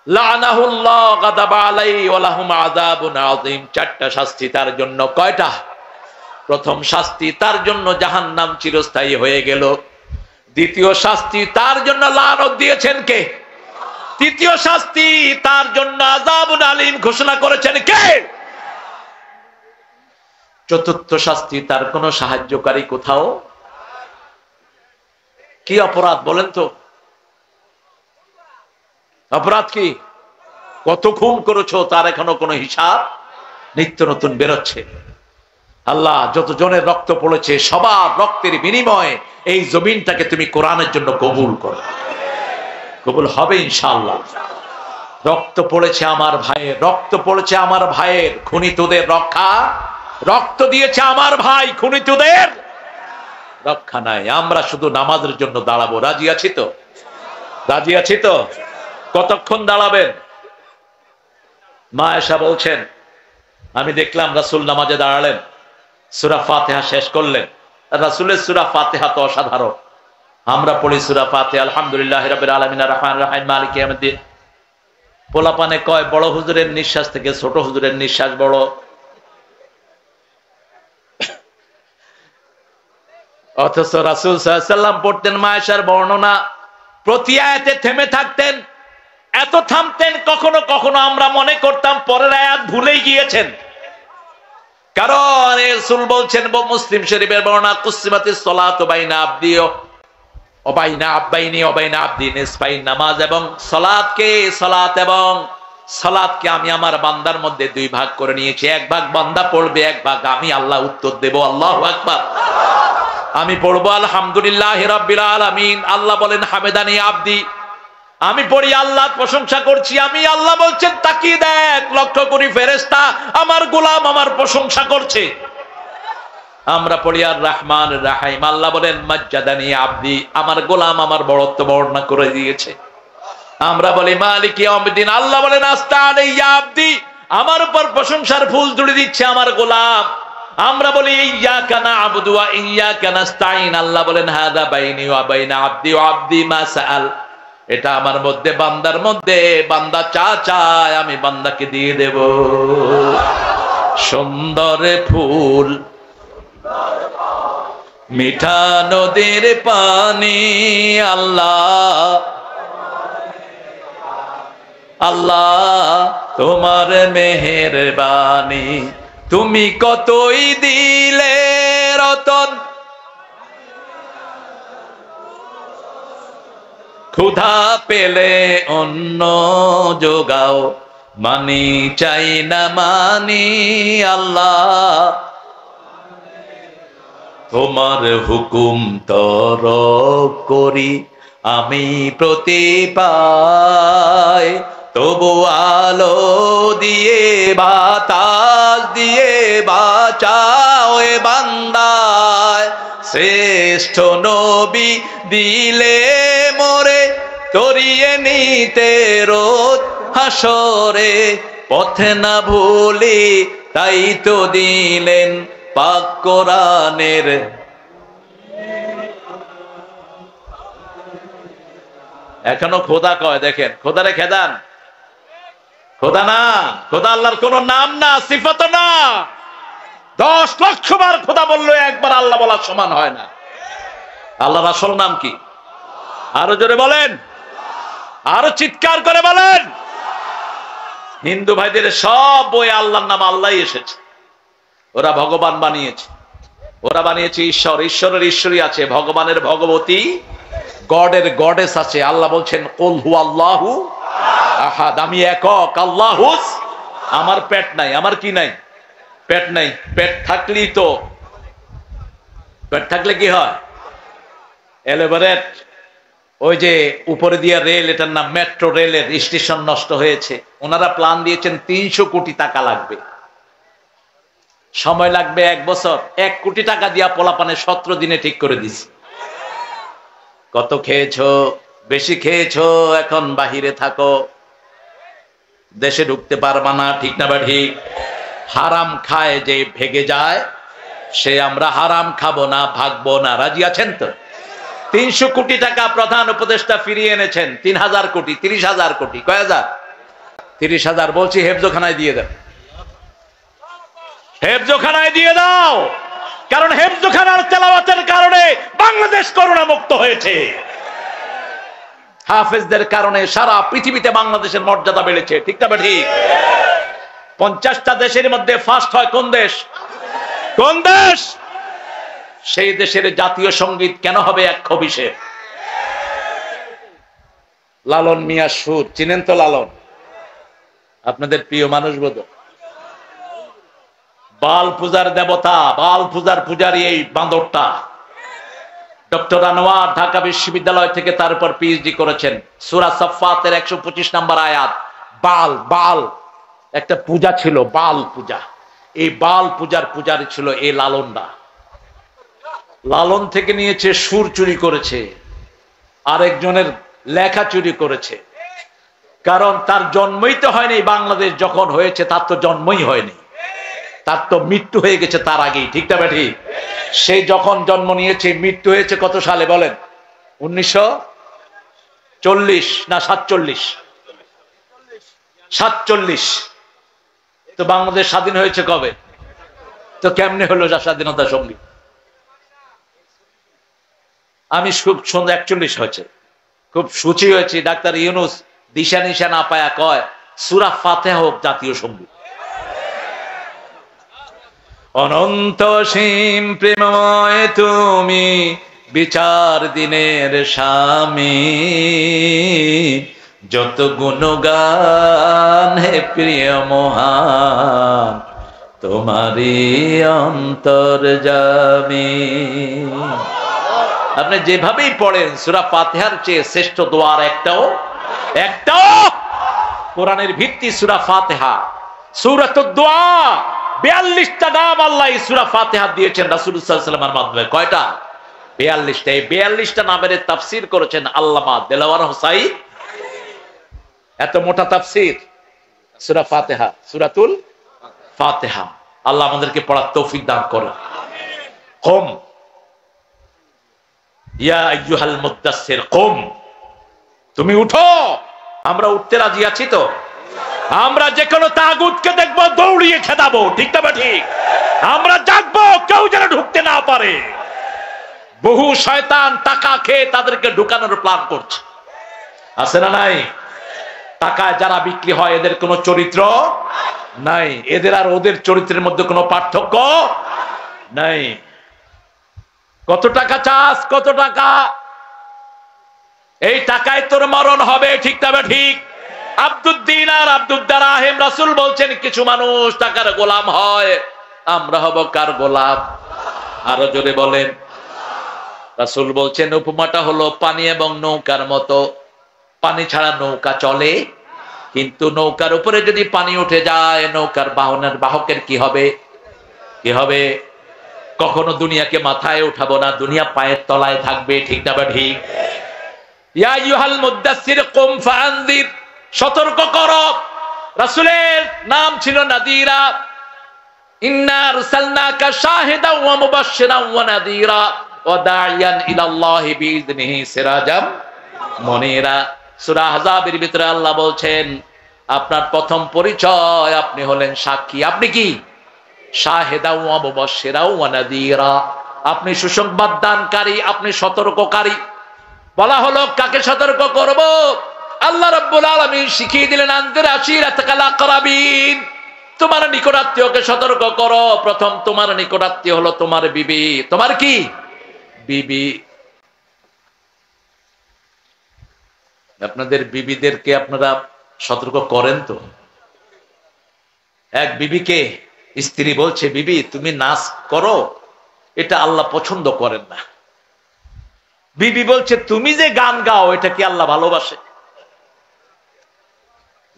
লানাহুল্লাহ গাদাবা আলাইহি ওয়া লাহুম আযাবুন আযীম। 4টা শাস্তি তার জন্য। কয়টা? প্রথম শাস্তি তার জন্য জাহান্নাম চিরস্থায়ী হয়ে গেল। দ্বিতীয় শাস্তি তার জন্য লানত দিয়েছেন কে? তৃতীয় শাস্তি তার জন্য আযাবুন আলীম ঘোষণা করেছেন কে? চতুর্থ শাস্তি তার কোন সাহায্যকারী কোথাও। কি অপরাধ বলেন তো? অপরাধ কি? কত খুন করেছো তার এখনো কোনো হিসাব? নিত্য নতুন বেরোচ্ছে। আল্লাহ যত জনের রক্ত পড়েছে, সবার রক্তের বিনিময়ে এই জমিনটাকে তুমি কোরআনের জন্য কবুল করো। কবুল হবে ইনশাআল্লাহ। রক্ত পড়েছে আমার ভাইয়ের, রক্ত পড়েছে আমার ভাইয়ের, খুনি তোদের রক্ষা। রক্ত দিয়েছে আমার ভাই, খুনি তোদের রক্ষা নাই। আমরা শুধু নামাজের জন্য দাঁড়াবো। রাজি আছি তো? রাজি আছি তো? কতক্ষণ দাঁড়াবেন? মা আয়েশা বলছেন, আমি দেখলাম রাসূল নামাজে দাঁড়ালেন, সূরা ফাতিহা শেষ করলেন, রাসূলের সূরা ফাতিহা তো অসাধারণ। আমরা পড়ি সূরা ফাতিহা আলহামদুলিল্লাহি রাব্বিল আলামিন আর রহমানির রহিম মালিকি ইয়াউমিদ্দিন। পোলাপানে কয় বড় হুজুরের নিঃশ্বাস থেকে ছোট হুজুরের নিঃশ্বাস বড়। অথচ রাসূল সাল্লাল্লাহু আলাইহি ওয়াসাল্লাম পড়তেন মায়েশার বর্ণনা, প্রতি আয়াতে থেমে থাকতেন। এত থামতেন কখনো কখনো আমরা মনে করতাম পরের আয়াত ভুলেই গিয়েছেন। কারণ রাসূল বলছেন, মুসলিম শরীফের বর্ণনা, কুসিমাতিস সালাতু বাইনা আবদি ও বাইনা আব্বাইনি ও বাইনা আবদি নিসফাইন, নামাজ এবং সালাতকে আমি আমার বান্দার মধ্যে দুই ভাগ করে নিয়েছি। এক ভাগ বান্দা পড়বে, এক ভাগ আমি আল্লাহ উত্তর দেব। আল্লাহু আকবার। আমি পড়বো আলহামদুলিল্লাহি রাব্বিল আলামিন, আল্লাহ বলেন হামেদানি আবদি। আমি পড়ি আল্লাহ প্রশংসা করছি, আমি আল্লাহ বলছেন তাকিয়ে দেখ, লক্ষ্য করি ফেরেশতা আমার গোলাম আমার প্রশংসা করছে। আমরা পড়ি আর রহমান রাহিম, আল্লাহ বলেন মাজ্জাদানি আবদি, আমার গোলাম আমার বড়ত্ব বর্ণনা করে দিয়েছে। আমরা বলি মালিক ইয়াউমিদ্দিন, আল্লাহ বলেন আস্তানি ইয়া আবদি, আমার উপর প্রশংসার ফুল জুড়ে দিচ্ছে আমার গোলাম। আমরা বলি ইয়্যাকা না'বুদু ওয়া ইয়্যাকা নাস্তাইন, আল্লাহ বলেন হাযা বাইনি ওয়া বাইনা আবদি ওয়া আবদি মা সাআল, এটা আমার মধ্যে বান্দার মধ্যে, বান্দা চা চায় আমি বান্দাকে দিয়ে দেব। সুন্দর ফুল মিঠা নদীর পানি, আল্লাহ আল্লাহ তোমার মেহেরবানি, তুমি কতই দিলে রতন, ক্ষুধা পেলে অন্ন যোগাও, মানি চাই না মানি আল্লাহ, তোমার হুকুম তরক করি আমি প্রতি পাই, তবু আলো দিয়ে বাতাস দিয়ে বাঁচাও এ বান্দায়, শ্রেষ্ঠ নবী দিলে মোরে তরিয়ে নিতে রোজ হাসরে, পথে না ভুলি তাই তো দিলেন পাক কোরআনের। এখনো খোদা কয়, দেখেন খোদারে খেদান, খোদা না, খোদা আল্লাহর কোন নাম না, সিফাত না। 10 লক্ষ বার খোদা বললো একবার আল্লাহ বলার সমান হয় না। আল্লাহর আসল নাম কি? আরো জোরে বলেন, আরো চিৎকার করে বলেন। হিন্দু ভাইদের সব বই আল্লাহর নাম আল্লাহই এসেছে। ওরা ভগবান বানিয়েছে, ওরা বানিয়েছে ঈশ্বর, ঈশ্বরের ঈশ্বরী আছে, ভগবানের ভগবতী, গডের গডেস আছে। আল্লাহ বলছেন কুল হুয়াল্লাহু আহাদ, আমি একক, আল্লাহুস। আমার পেট নাই, আমার কি নাই? পেট নাই। পেট থাকলেই তো, পেট থাকলে কি হয়? এলিভেটেড, ওই যে উপরে দিয়ে রেল, এটার নাম মেট্রো রেলের স্টেশন নষ্ট হয়েছে। ওনারা প্ল্যান দিয়েছেন 300 কোটি টাকা লাগবে, সময় লাগবে 1 বছর। 1 কোটি টাকা দিয়া পোলাপানে 17 দিনে ঠিক করে দিছি। কত খেয়েছো? বেশি খেয়েছো, এখন বাহিরে থাকো, দেশে ঢুকতে পারবা না। ঠিক না বা ঠিক? হারাম খায় যে ভেগে যায়, সে আমরা হারাম খাবো না, ভাগবো না। রাজি আছেন তো? 300 কোটি টাকা প্রধান উপদেষ্টা ফিরিয়ে এনেছেন। 3000 কোটি, 30,000 কোটি, কয় হাজার? 30,000 বলছি হেফজোখানায় দিয়ে দেন, হেফজোখানায় দিয়ে দাও। কারণ হেফজোখানার তেলাওয়াতের কারণে বাংলাদেশ করোনা মুক্ত হয়েছে। হাফেজদের কারণে সারা পৃথিবীতে বাংলাদেশের মর্যাদা বেড়েছে। ঠিক না ঠিক? 50টা দেশের মধ্যে ফার্স্ট হয় কোন দেশ? কোন দেশ? সেই দেশের জাতীয় সঙ্গীত কেন হবে 120-এ? লালন মিয়া সুর, চিনেন তো লালন? আপনাদের প্রিয় মানুষ বোধ। বাল পূজার দেবতা, বাল পূজার পূজারী এই বাঁদরটা। ডক্টর আনোয়ার ঢাকা বিশ্ববিদ্যালয় থেকে তার উপর পিএইচডি করেছেন। সূরা সাফফাতের 125 নম্বর আয়াত। বাল, বাল একটা পূজা ছিল, বাল পূজা। এই বাল পূজার পূজারী ছিল এই লালনরা। লালন থেকে নিয়েছে, সুর চুরি করেছে, আরেকজনের লেখা চুরি করেছে। কারণ তার জন্মই তো হয়নি বাংলাদেশ, যখন হয়েছে তার তো জন্মই হয়নি। তার তো মৃত্যু হয়ে গেছে তার আগেই, ঠিক না ঠিক? সে যখন জন্ম নিয়েছে মৃত্যু হয়েছে কত সালে বলেন? 1940 না 47? 47। তো বাংলাদেশ স্বাধীন হয়েছে কবে? তো কেমনে হলো যা স্বাধীনতা সঙ্গী? আমি খুব সুন্দর 41 হয়েছে, খুব সুচি হয়েছি। ডাক্তার ইউনুস দিশা নিশা না পায়া কয় সূরা ফাতিহা হোক জাতীয় সঙ্গীত। অনন্ত সীম প্রেমময় তুমি বিচার দিনের স্বামী, যত গুণগান হে প্রিয় মহান তোমারই অন্তর্যামী। আপনি যেভাবেই পড়েন সূরা ফাতিহার চেয়ে শ্রেষ্ঠ দোয়ার একটাও কোরআনের ভিত্তি সূরা ফাতিহা। সূরাতুদ দোয়া 42টা নাম আল্লাহ সূরা ফাতিহা দিয়েছেন রাসূলুল্লাহ সাল্লাল্লাহু আলাইহি ওয়াসাল্লামের মাধ্যমে। কয়টা? 42টা। এই 42টা নামের তাফসীর করেছেন আল্লামা দেলাওয়ার হোসাইন। এত মোটা তাফসীর সূরা ফাতিহা, সূরাতুল ফাতিহা। আল্লাহ আমাদেরকে পড়ার তৌফিক দান করুন। কুম ইয়া আইয়ুহাল মুদ্দাসসির কুম, তুমি উঠো। আমরা উঠতে রাজি আছি তো? আমরা যে কোনো তাগুতকে দেখবো দৌড়িয়ে খেদাবো, ঠিক না ঠিক? আমরা জাগবো, কেউ যেন ঢুকতে না পারে। বহু শয়তান টাকা খেয়ে তাদেরকে ঢুকানোর প্ল্যান করছে, আছে না নাই? টাকায় যারা বিক্রি হয় এদের কোনো চরিত্র নাই, এদের আর ওদের চরিত্রের মধ্যে কোনো পার্থক্য নাই। কত টাকা চাস? কত টাকা? এই টাকায় তোর মরণ হবে, ঠিক না ঠিক? আব্দুদ দিনার আব্দুদ দারাহিম, রাসূল বলছেন কিছু মানুষ টাকার গোলাম হয়, আমরা হব কার গোলাম? আরো জোরে বলেন। রাসূল বলছেন উপমাটা হলো পানি এবং নৌকার মতো। পানি ছাড়া নৌকা চলে, কিন্তু নৌকার উপরে যদি পানি উঠে যায় নৌকার বাহকের কি হবে? কি হবে? কখনো দুনিয়াকে মাথায় উঠাবো না, দুনিয়া পায়ের তলায় থাকবে, ঠিক না ঠিক? ইয়া আইয়ুহাল মুদ্দাসসির কুম ফাআনযির, সতর্ক করো। রাসূলের নাম ছিল নাদিরা। ইন্না আরসালনাকা শাহিদাও ওয়া মুবাশশিরাও ওয়া নাদিরা ওয়া দাইয়ান ইলাল্লাহি বিইযনিহি সিরাজাম মুনীরা। সূরা আহজাবের ভিতরে আল্লাহ বলছেন আপনার প্রথম পরিচয় আপনি হলেন সাক্ষী। আপনি কি? শাহিদাও ওয়া মুবাশশিরাও ওয়া নাদিরা, আপনি সুসংবাদ দানকারী, আপনি সতর্ককারী। বলা হলো কাকে সতর্ক করব? আল্লাহ রাব্বুল আলামিন শিখিয়ে দিলেন আনজির আশিরাতাকাল আকরাবিন, তোমার নিকটাত্মীয়কে সতর্ক করো। প্রথম তোমার নিকটাত্মীয় হলো তোমার বিবি। তোমার কি? বিবি। আপনাদের বিবিদেরকে আপনারা সতর্ক করেন তো? এক বিবিকে স্ত্রী বলছে বিবি তুমি নাচ করো, এটা আল্লাহ পছন্দ করেন না। বিবি বলছে তুমি যে গান গাও এটা কি আল্লাহ ভালোবাসে?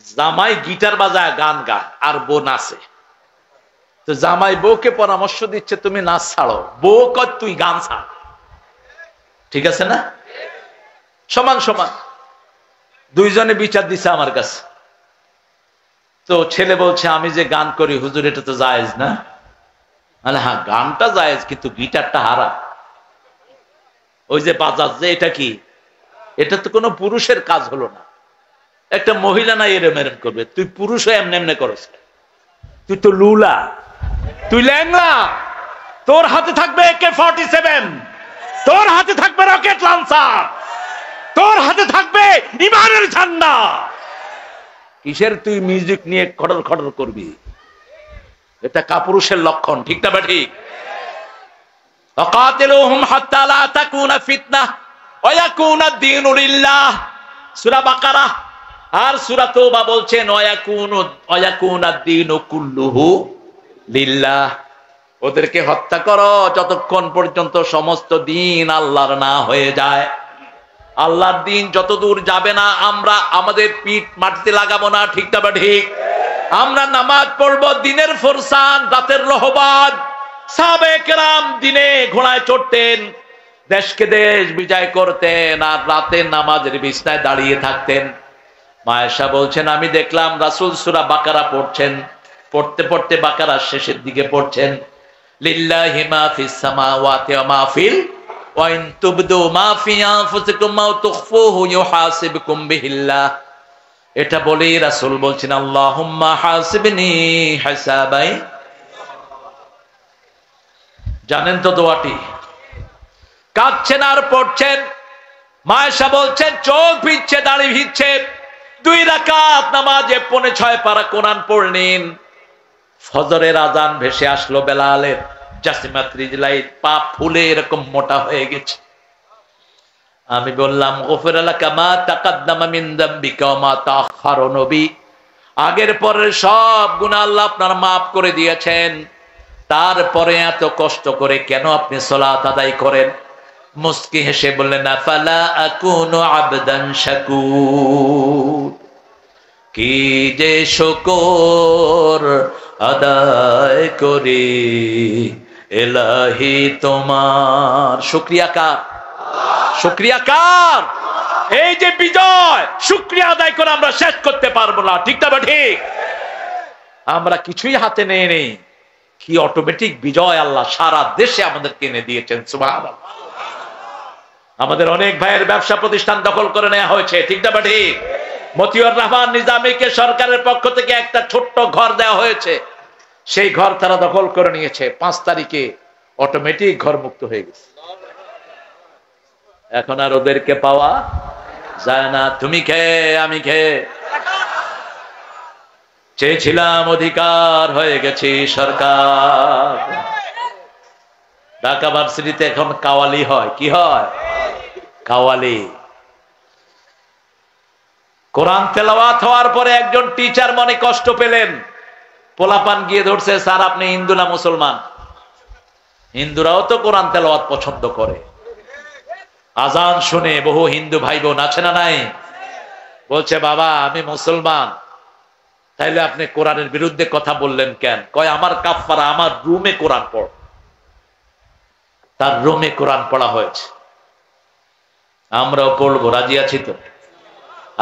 জামাই গিটার বাজায় গান গায় আর বউ নাচে, তো জামাই বউকে পরামর্শ দিচ্ছে তুমি নাচ ছাড়ো, বউ কয় তুই গান ছাড়। ঠিক আছে না? সমান সমান দুইজনে বিচার দিছে আমার কাছে। তো ছেলে বলছে আমি যে গান করি হুজুর এটা তো জায়েজ না। হ্যাঁ গানটা জায়েজ, কিন্তু গিটারটা হারাম। ওই যে বাজাজ যে এটা কি? এটা তো কোনো পুরুষের কাজ হলো না। একটা মহিলা না এরম এরম করবে, তুই পুরুষ হয়ে এমনি এমনি করছ। তুই তো লুলা, তুই ল্যাংলা। তোর হাতে থাকবে AK-47, তোর হাতে থাকবে রকেট লঞ্চার, তোর হাতে থাকবে ইমানের ঝান্ডা। কিসের তুই মিউজিক নিয়ে খটর খটর করবি? এটা কাপুরুষের লক্ষণ, ঠিক না ঠিক? ওয়াকাতিলুহুম হাত্তা লা তাকুনা ফিতনাহ ওয়া ইয়াকুনা আদ-দীনু লিল্লাহ, সূরা বাকারা। আর সূরা তাওবা বলছেন ওয়া ইয়াকুনা আদ-দীনু কুল্লুহু লিল্লাহ। ওদেরকে হত্যা করো যতক্ষণ পর্যন্ত সমস্ত দিন আল্লাহর না হয়ে যায়। আল্লাহর দিন যতদূর যাবে না আমরা আমাদের পিঠ মাটিতে লাগাবো না, ঠিক না ঠিক? আমরা নামাজ পড়বো দিনের ফরসান, রাতের রহবান। সাহাবায়ে কেরাম দিনে ঘোড়ায় চড়তেন, দেশকে দেশ বিজয় করতেন, আর রাতে নামাজের বিছনায় দাঁড়িয়ে থাকতেন। মা আয়েশা বলছেন আমি দেখলাম রাসূল সূরা বাকারা পড়ছেন, পড়তে পড়তে বাকারার শেষের দিকে পড়ছেন, লিল্লাহি মা ফিস সামাওয়াতি ওয়া মা ফিল ওয়া ইন তুবদু মা ফি আনফুসিকুম আও তুখফুহু ইউহাসিবকুম বিহিল্লাহ। এটা বলেই রাসূল বলছেন, আল্লাহুম্মা হাসিবনি হিসাবাই। জানেন তো দোয়াটি? কাঁদছেন আর পড়ছেন। মায়েশা বলছেন চোখ ভিজছে, দাড়ি ভিজছে। 2 রাকাত নামাজে 6.5 পারা কোরআন পড়লেন। ফজরের আজান ভেসে আসলো বেলালের। জাসিমাত রিজলাই পা ফুলে এরকম মোটা হয়ে গেছে। আমি বললাম, গফিরা লাকা মা তাকাদ্দামা মিন যামবিকা ওয়া মা তাআখারা। নবী, আগের পরের সব গুনাহ আল্লাহ আপনার মাফ করে দিয়েছেন, তারপরে এত কষ্ট করে কেন আপনি সালাত আদায় করেন? মুস্কি হেসে বললেন, আফালা আকুনু আবদান শাকুর। কি যে শুকর আদায় করি ইলাহি তোমার। শুকরিয়া কার? শুকরিয়া কার? এই যে বিজয়, শুকরিয়া আদায় করে আমরা শেষ করতে পারবো না, ঠিক না ঠিক? আমরা কিছুই হাতে নেই, কি অটোমেটিক বিজয় আল্লাহ সারা দেশে আমাদের কিনে দিয়েছেন। সুবহানাল্লাহ। আমাদের অনেক ভাইয়ের ব্যবসা প্রতিষ্ঠান দখল করে নেওয়া হয়েছে, ঠিক না ঠিক? মতিউর রহমান নিজামীকে সরকারের পক্ষ থেকে একটা ছোট্ট ঘর দেওয়া হয়েছে, সেই ঘর তারা দখল করে নিয়েছে। 5 তারিখে অটোমেটিক ঘর মুক্ত হয়ে গেছে। এখন আর ওদেরকে পাওয়া যায় না। তুমি খেয়ে আমি খেয়ে চেয়েছিলাম অধিকার, হয়ে গেছি সরকার। ঢাকা ভার্সিটিতে এখন কাওয়ালি হয়। কি হয়? কাওয়ালি। কোরআন তেলাওয়াত হওয়ার পরে একজন টিচার মনে কষ্ট পেলেন। পোলাপান গিয়ে ধরছে, স্যার আপনি হিন্দু না মুসলমান? হিন্দুরাও তো কোরআন তেলাওয়াত পছন্দ করে। আজান শুনে বহু হিন্দু ভাই বোন আছে না নাই? বলছে, বাবা আমি মুসলমান। তাইলে আপনি কোরআনের বিরুদ্ধে কথা বললেন কেন? কয় আমার কাফারা, আমার রুমে কোরআন পড়। তার রুমে কোরআন পড়া হয়েছে, আমরাও পড়বো, রাজি আছি তো?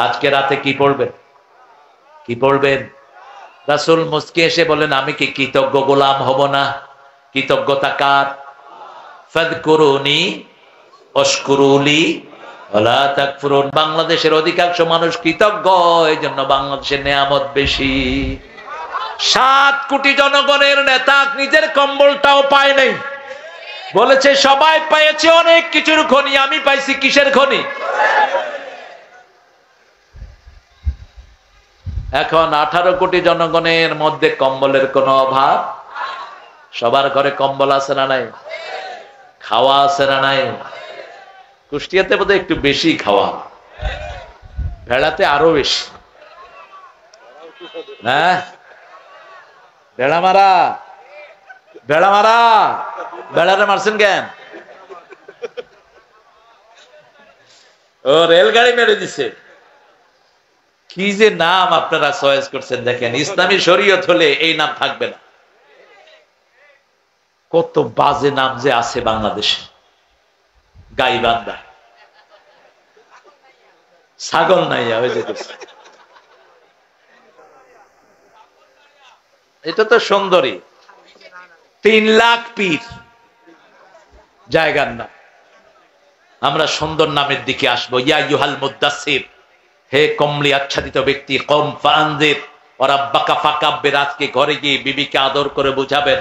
আজকে রাতে কি পড়বেন? কি পড়বেন? রাসূল মুস্কি এসে বলেন, আমি কি কৃতজ্ঞ গোলাম হব না? কৃতজ্ঞতা কার? ফাযকুরুনি আশকুরুলি ওয়ালা তাকফুরুন। বাংলাদেশের অধিকাংশ মানুষ কৃতজ্ঞ, এজন্য বাংলাদেশের নিয়ামত বেশি। 7 কোটি জনগণের নেতা নিজের কম্বলটাও পায় নাই। বলেছে সবাই পেয়েছে অনেক কিছুর খনি, আমি পাইছি কিসের খনি? এখন 18 কোটি জনগণের মধ্যে কম্বলের কোনো অভাব? সবার ঘরে কম্বল আছে না নাই? খাওয়া আছে না নাই? কুষ্টিয়াতে বোধহয় একটু বেশি খাওয়া, ভেড়াতে আরো বেশি। হ্যাঁ, ভেড়া মারা, ভেড়া মারা। ভেড়ারে মারছেন কেন? ও রেলগাড়ি মেরে দিছে। কি যে নাম আপনারা চয়েস করছেন দেখেন। ইসলামী শরীয়ত হলে এই নাম থাকবে না। কত বাজে নাম যে আছে বাংলাদেশে। গাইবান্ধা, ছাগল নাইয়া হয়ে যেতেছে। এটা তো সুন্দরী। 3 লাখ পীর জায়গার নাম। আমরা সুন্দর নামের দিকে আসবো। ইয়া আইয়ুহাল মুদ্দাসসির, হে কমলি আচ্ছাদিত ব্যক্তি, কম ফাআনজির ওয়া রাব্বাকা ফাকাব্বির। আজকে ঘরে গিয়ে বিবিকে আদর করে বুঝাবেন।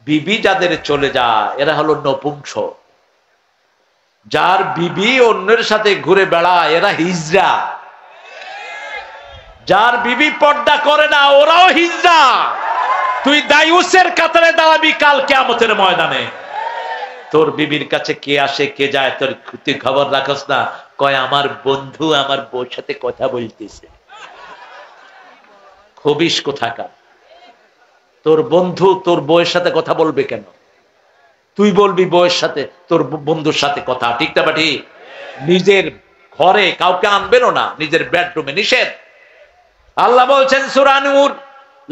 বিবি যাদের চলে যায় এরা হলো নপুংসক। যার বিবি অন্যের সাথে ঘুরে বেড়ায় এরা হিজড়া। যার বিবি পর্দা করে না ওরাও হিজড়া। তুই দায়ুসের কাতারে দাঁড়াবি কাল কিয়ামতের ময়দানে। তোর বিবির কাছে কে আসে কে যায় তোর তুই খবর রাখস না। কয় আমার বন্ধু আমার বউর সাথে কথা বলতেছে। খবিস কোথাকার। তোর বন্ধু তোর বউয়ের সাথে কথা বলবে কেন? তুই বলবি বউয়ের সাথে তোর বন্ধুর সাথে কথা, ঠিক না ঠিক? নিজের ঘরে কাউকে আনবেনও না, নিজের বেডরুমে নিষেধ। আল্লাহ বলছেন সূরা নূর,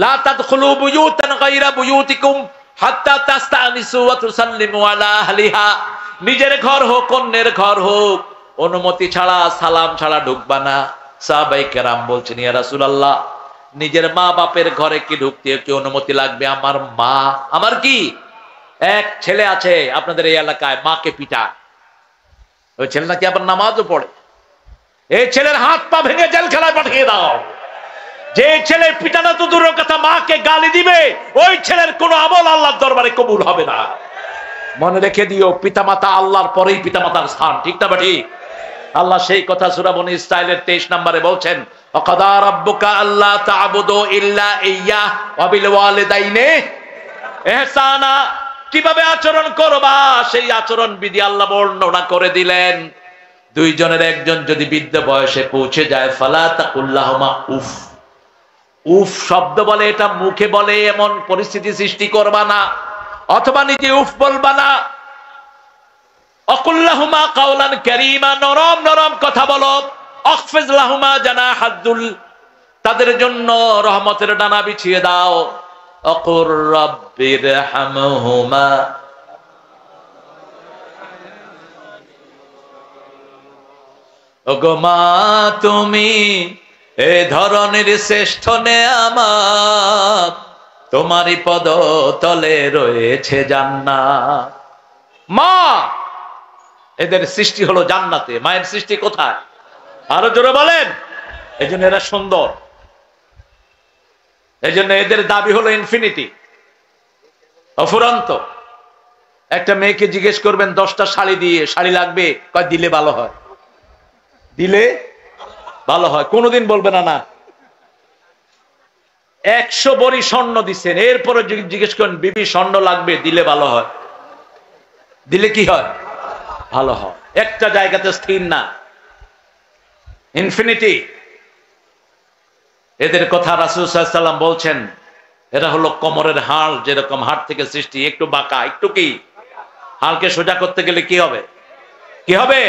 লা তাদখুলু বুয়ুতান গায়রা বুয়ুতিকুম হাত্তা তাস্তানিসু ওয়া তুসাল্লিমু আলা আহলিহা। নিজের ঘর হোক অন্যের ঘর হোক অনুমতি ছাড়া সালাম ছাড়া ঢুকবা না। সাহাবায়ে কেরাম বলছেন, ইয়া রাসূলুল্লাহ নিজের মা বাপের ঘরে কি ঢুকতে কি অনুমতি লাগবে? আমার মা, আমার কি এক ছেলে আছে আপনাদের এই এলাকায়, মাকে পিটায়, ওই ছেলে নাকি আবার নামাজও পড়ে। এই ছেলের হাত পা ভেঙে জেলখানায় পাঠিয়ে দাও। যে ছেলে পিটানো তো দূরের কথা, মাকে গালি দিবে, ওই ছেলের কোনো আমল আল্লাহর দরবারে কবুল হবে না। মনে রেখে দিও, পিতামাতা আল্লাহর পরেই পিতামাতার স্থান, ঠিক না ঠিক? আল্লাহ সেই কথা সূরা বনী ইসরাঈলের 23 নম্বরে বলছেন, ওয়াকাদা রাব্বুকা আল্লা তা'বুদু ইল্লা ইয়্যাহ ওয়া বিল ওয়ালিদাইনি ইহসানা। কিভাবে আচরণ করবা সেই আচরণ বিধি আল্লাহ বর্ণনা করে দিলেন। দুইজনের একজন যদি বৃদ্ধ বয়সে পৌঁছে যায়, ফালা তাকুল্লাহুমা উফ। উফ শব্দ বলে, এটা মুখে বলে এমন পরিস্থিতি সৃষ্টি করবা না, অথবা নিজে উফ বলবা না। অকুল্লাহুমা কাওলান কারীমা, নরম নরম কথা বলো। আখফিজ লাহুমা জানাহাদ্দুল, তাদের জন্য রহমতের ডানা বিছিয়ে দাও। অকুর রাব্বিরহামহুমা, ওগো মা তুমি এ ধরনের শ্রেষ্ঠ নেয়ামত, তোমারই পদ তলে রয়েছে জান্নাত। মা, এদের সৃষ্টি হলো জান্নাতে, মায়ের সৃষ্টি কোথায়? আরো জোরে বলেন। এই জন্য এরা সুন্দর, এই জন্য এদের দাবি হলো ইনফিনিটি, অফুরন্ত। একটা মেয়েকে জিজ্ঞেস করবেন 10টা শাড়ি দিয়ে শাড়ি লাগবে, কয় দিলে ভালো হয়, দিলে ভালো হয়, কোনোদিন বলবে না না। 100 ভরি স্বর্ণ দিচ্ছেন, এরপরে জিজ্ঞেস করেন বিবি স্বর্ণ লাগবে, দিলে ভালো হয়, দিলে কি হয়? ভালো হয়। একটা জায়গাতে স্থির না, ইনফিনিটি। এদের কথা রাসূল সাল্লাল্লাহু আলাইহি ওয়াসাল্লাম বলছেন, এরা হলো কোমরের হাড়, যেরকম হাড় থেকে সৃষ্টি, একটু বাঁকা, একটু কি, হাড়কে সোজা করতে গেলে কি হবে? কি হবে?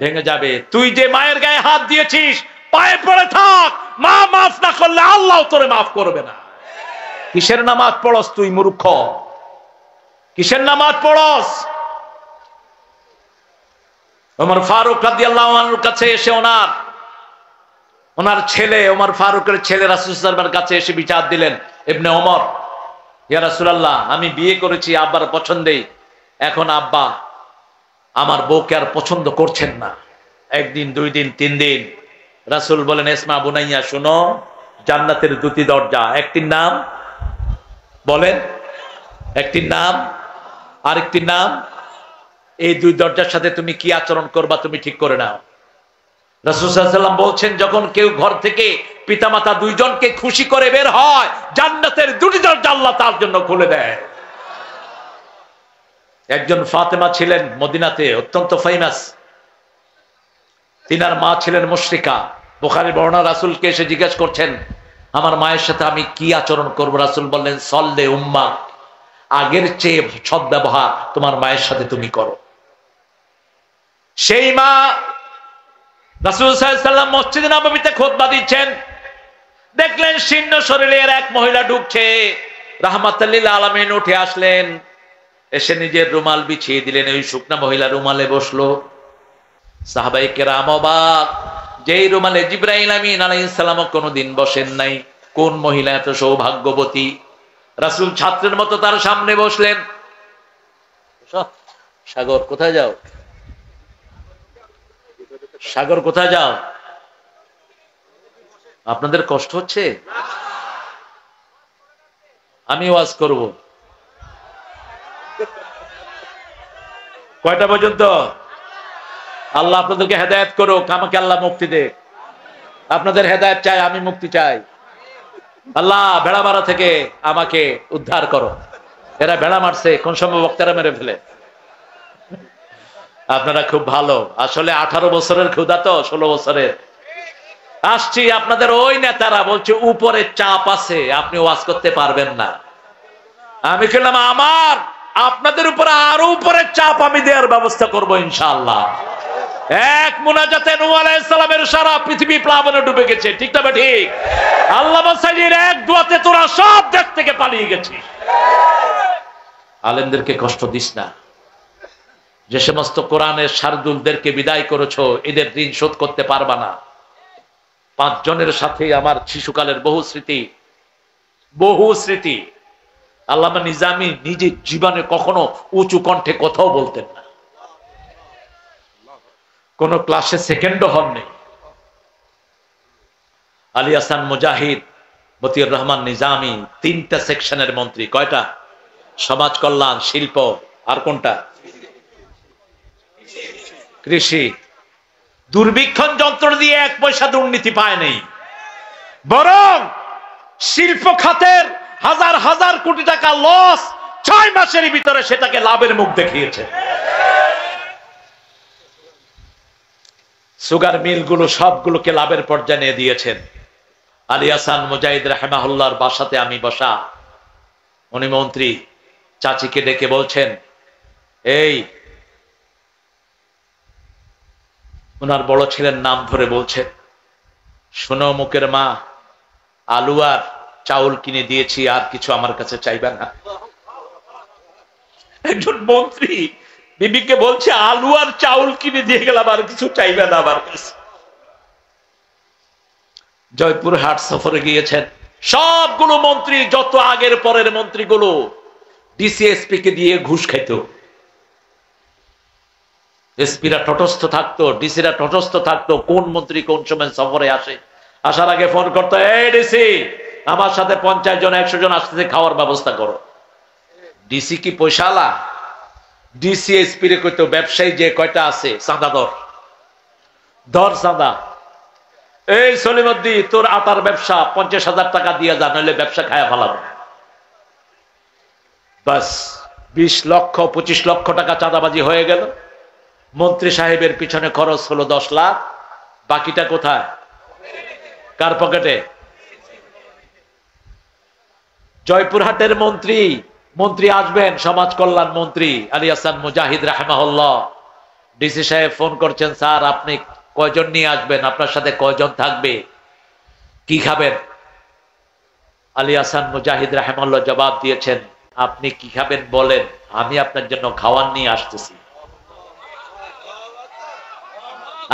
ভেঙে যাবে। তুই যে মায়ের গায়ে হাত দিয়েছিস, পায়ে পড়ে থাক, মা মাফ না করলে আল্লাহ তোরে মাফ করবে না। কিসের নামাজ পড়স তুই মূর্খ? কিসের নামাজ পড়স? ওমর ফারুক রাদিয়াল্লাহু আনহুর কাছে এসে ওনার ছেলে, ওমর ফারুকের ছেলে রাসূল সাল্লাল্লাহু আলাইহি ওয়াসাল্লামের কাছে এসে বিচার দিলেন, ইবনে ওমর, ইয়া রাসূলুল্লাহ, আমি বিয়ে করেছি আব্বার পছন্দেই, এখন আব্বা আমার বউকে আর পছন্দ করছেন না। 1 দিন 2 দিন 3 দিন। রাসূল বলেন, ইসমা বুনাইয়া, শুনো, জান্নাতের 2টি দরজা, একটির নাম বলেন, একটির নাম, আরেকটির নাম। এই 2 দরজার সাথে তুমি কি আচরণ করবা তুমি ঠিক করে নাও। রাসূল সাল্লাল্লাহু আলাইহি ওয়াসাল্লাম বলছেন, যখন কেউ ঘর থেকে পিতামাতা 2 জনকে খুশি করে বের হয়, জান্নাতের 2টি দরজা আল্লাহ তার জন্য খুলে দেয়। একজন ফাতেমা ছিলেন মদিনাতে, অত্যন্ত ফেমাস। তিনার মা ছিলেন মুশরিকা। বুখারী বর্ণনা, রাসূলকে এসে জিজ্ঞেস করছেন, আমার মায়ের সাথে আমি কি আচরণ করব? রাসূল বললেন, সল্লে উম্মা, আগের চেয়ে সদ্ব্যবহার তোমার মায়ের সাথে তুমি করো। সেই মা রাসূল সাল্লাল্লাহু আলাইহি ওয়াসাল্লাম মসজিদে নববীতে খুতবা দিচ্ছেন, দেখলেন শীর্ণ শরীরের এক মহিলা ঢুকছে। রাহমাতুল লিল আলামিন উঠে আসলেন, এসে নিজের রুমাল বিছিয়ে দিলেন, ওই শুকনা মহিলা রুমালে বসলো। সাহাবায়ে কেরাম অবাক, যেই রুমালে জিবরাইল আমিন আলাইহিস সালাম কোনোদিন বসেন নাই। কোন মহিলা এত সৌভাগ্যবতী? রাসূল ছাত্রের মতো তার সামনে বসলেন। সাগর কোথায় যাও? সাগর কোথায় যাও? আপনাদের কষ্ট হচ্ছে? আমি ওয়াজ করব কয়টা পর্যন্ত? আল্লাহ আপনাদেরকে হেদায়েত করুক, আমাকে আল্লাহ মুক্তি দে। আপনাদের হেদায়েত চাই, আমি মুক্তি চাই। আল্লাহ ভেড়ামারা থেকে আমাকে উদ্ধার করো। এরা ভেড়া মারছে, কোন সময় বক্তারা মেরে ফেলে। আপনারা খুব ভালো, আসলে 18 বছরের ক্ষুধা তো 16 বছরের। আসছি, আপনাদের ওই নেতারা বলছে উপরে চাপ আছে, আপনি ওয়াজ করতে পারবেন না। আমি বললাম, আপনাদের উপরে আরো উপরে চাপ আমি দেওয়ার ব্যবস্থা করব ইনশাআল্লাহ। এক মুনাজাতে নূহ আলাইহিস সালামের সারা পৃথিবী প্লাবনে ডুবে গেছে, ঠিক না ঠিক? আল্লামা সাইয়্যিদের এক দোয়াতে তোরা সব দেশ থেকে পালিয়ে গেছিস। আলেমদেরকে কষ্ট দিস না। যে সমস্ত কোরআনের শারদুলদেরকে বিদায় করেছো, এদের ঋণ শোধ করতে পারবা না। 5 জনের সাথে আমার শিশুকালের বহু স্মৃতি। আল্লামা নিজামী নিজের জীবনে কখনো উঁচু কণ্ঠে কথাও বলতেন না, কোন ক্লাসে সেকেন্ডও হননি। আলী হাসান মুজাহিদ, মতিউর রহমান নিজামী 3টা সেকশনের মন্ত্রী। কয়টা? সমাজ কল্যাণ, শিল্প, আর কোনটা? কৃষি। দুর্ভিক্ষণ যন্ত্র দিয়ে 1 পয়সা দুর্নীতি পায়নি, বরং শিল্প খাতের হাজার হাজার কোটি টাকা লস 6 মাসের ভিতরে সেটাকে লাভের মুখ দেখিয়েছে। সুগার মিলগুলো সবগুলোকে লাভের পর্যায়ে নিয়ে দিয়েছেন। আলী হাসান মুজাহিদ রাহিমাহুল্লাহর বাসাতে আমি বসা, উনি মন্ত্রী, চাচিকে ডেকে বলছেন, এই, ওনার বড় ছেলের নাম ধরে বলছেন, শোনো মুখের মা, আলু আর চাউল কিনে দিয়েছি, আর কিছু আমার কাছে চাইবে না। একজন মন্ত্রী বিবিকে বলছে, আলু আর চাউল কিনে দিয়ে গেলাম, আর কিছু চাইবে না আমার কাছে। জয়পুরহাট সফরে গিয়েছেন, সবগুলো মন্ত্রী, যত আগের পরের মন্ত্রীগুলো ডিসিএসপি কে দিয়ে ঘুষ খাইত। এসপিরা তটস্থ থাকতো, ডিসিরা তটস্থ থাকতো, কোন মন্ত্রী কোন সময় সফরে আসে। আসার আগে ফোন করতো, এই ডিসি, আমার সাথে 50 জন 100 জন আসতেছে, খাওয়ার ব্যবস্থা করো। ডিসি কি পয়সালা? ডিসি এসপি রে কইতো, ব্যবসায়ী যে কয়টা আছে চাঁদা ধর চাঁদা। এই সলিমদ্দি, তোর আটার ব্যবসা 50,000 টাকা দিয়ে যা, নইলে ব্যবসা খায়া ফেলাবো। বাস 20 লক্ষ 25 লক্ষ টাকা চাঁদাবাজি হয়ে গেল। মন্ত্রী সাহেবের পিছনে খরচ হলো 10 লাখ। বাকিটা কোথায়? কার পকেটে? জয়পুরহাটের মন্ত্রী আসবেন, সমাজ কল্যাণ মন্ত্রী আলী হাসান মুজাহিদ রাহিমাহুল্লাহ। ডিসি সাহেব ফোন করছেন, স্যার আপনি কয়জন নিয়ে আসবেন, আপনার সাথে কয়জন থাকবে, কি খাবেন? আলী হাসান মুজাহিদ রাহিমাহুল্লাহ জবাব দিয়েছেন, আপনি কি খাবেন বলেন, আমি আপনার জন্য খাওয়ার নিয়ে আসতেছি।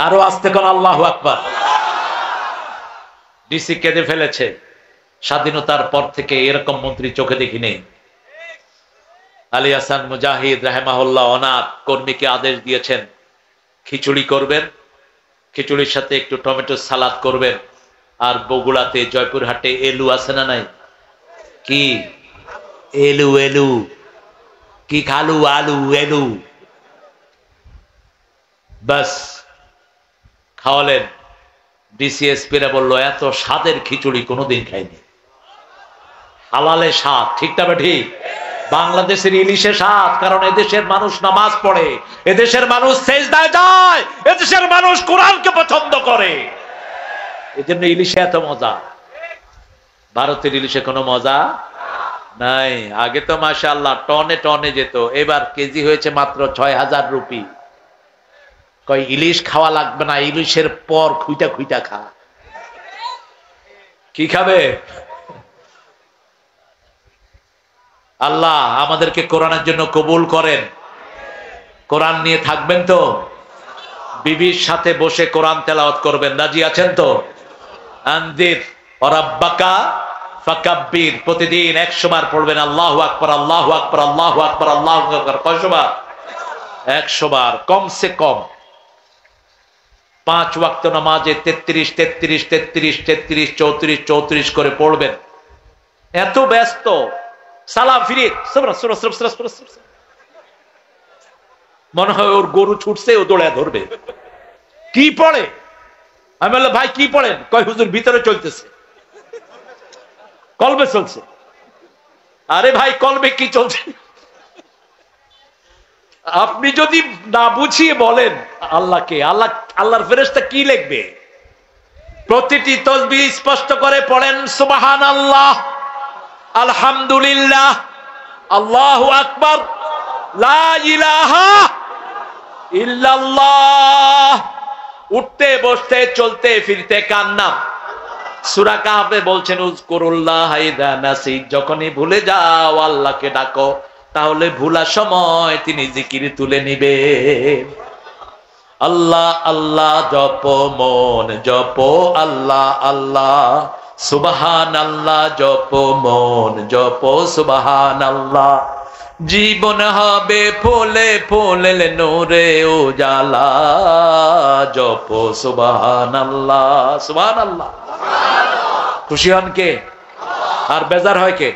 আরো আসতে কোন আল্লাহু আকবার। ডিসি কেঁদে ফেলেছে। স্বাধীনতার পর থেকে এরকম মন্ত্রী চোখে দেখি নেই। আলী হাসান মুজাহিদ রাহিমাহুল্লাহ অনাথ কর্মীকে আদেশ দিয়েছেন, খিচুড়ি করবেন, খিচুড়ির সাথে একটু টমেটো সালাদ করবেন, আর বগুড়াতে জয়পুরহাটে এলু আছে না নাই? কি এলু কি খালু আলু এলু, বাস খাওয়ালেন। ডিসিএসপিরা বলল, এত স্বাদের খিচুড়ি কোনোদিন খাইনি। হালালে স্বাদ, ঠিক না ঠিক? বাংলাদেশের ইলিশে স্বাদ, কারণ এদেশের মানুষ নামাজ পড়ে, এদেশের মানুষ সেজদায় যায়, এদেশের মানুষ কোরআনকে পছন্দ করে, এজন্য ইলিশে এত মজা। ভারতের ইলিশে কোনো মজা নাই। আগে তো মাশাআল্লাহ টনে টনে যেত, এবার কেজি হয়েছে মাত্র 6,000 রুপি। কই ইলিশ খাওয়া লাগবে না, ইলিশের পর খুইটা খা। কি খাবে? আল্লাহ আমাদেরকে কোরআনের জন্য কবুল করেন। কোরআন নিয়ে থাকবেন তো? বিবির সাথে বসে কোরআন তেলাওয়াত করবেন, রাজি আছেন তো? আনজির রাব্বাকা ফাকাব্বির, প্রতিদিন 100 বার পড়বেন আল্লাহু আকবার আল্লাহু আকবার আল্লাহু আকবার আল্লাহু আকবার। কয়শো বার? 100 বার কমসে কম। 5 ওয়াক্ত নামাজে 33 33 33 33 34 34 করে পড়বেন। এত ব্যস্ত, সালাম ফিরে মনে হয় ওর গরু ছুটছে, ও দৌড়ে ধরবে। কি পড়ে? আমি বললাম, ভাই কি পড়েন? কয় হুজুর ভিতরে চলতেছে, কলবে চলছে। আরে ভাই কলবে কি চলছে? আপনি যদি না বুঝিয়ে বলেন আল্লাহকে, আল্লাহর ফেরেশতা কি লিখবে? প্রতিটি তাসবিহ স্পষ্ট করে পড়েন সুবহানাল্লাহ, আলহামদুলিল্লাহ, আল্লাহু আকবার, লা ইলাহা ইল্লাল্লাহ। উঠতে বসতে চলতে ফিরতে কার নাম? সূরা কাহফে বলছেন, উযকুরুল্লাহ ইযা নাসিত, যখনই ভুলে যাও আল্লাহকে ডাকো, তাহলে ভুলার সময় তিনি জিকির তুলে নিবেন। আল্লাহ আল্লাহ জপ মন জপ আল্লাহ আল্লাহ, সুবহানাল্লাহ জপ মন জপ সুবহানাল্লাহ। জীবন হবে ফুলে ফুলে নূরে উজালা, জপ সুবহানাল্লাহ সুবহানাল্লাহ। খুশি হন কে আর বেজার হয় কে?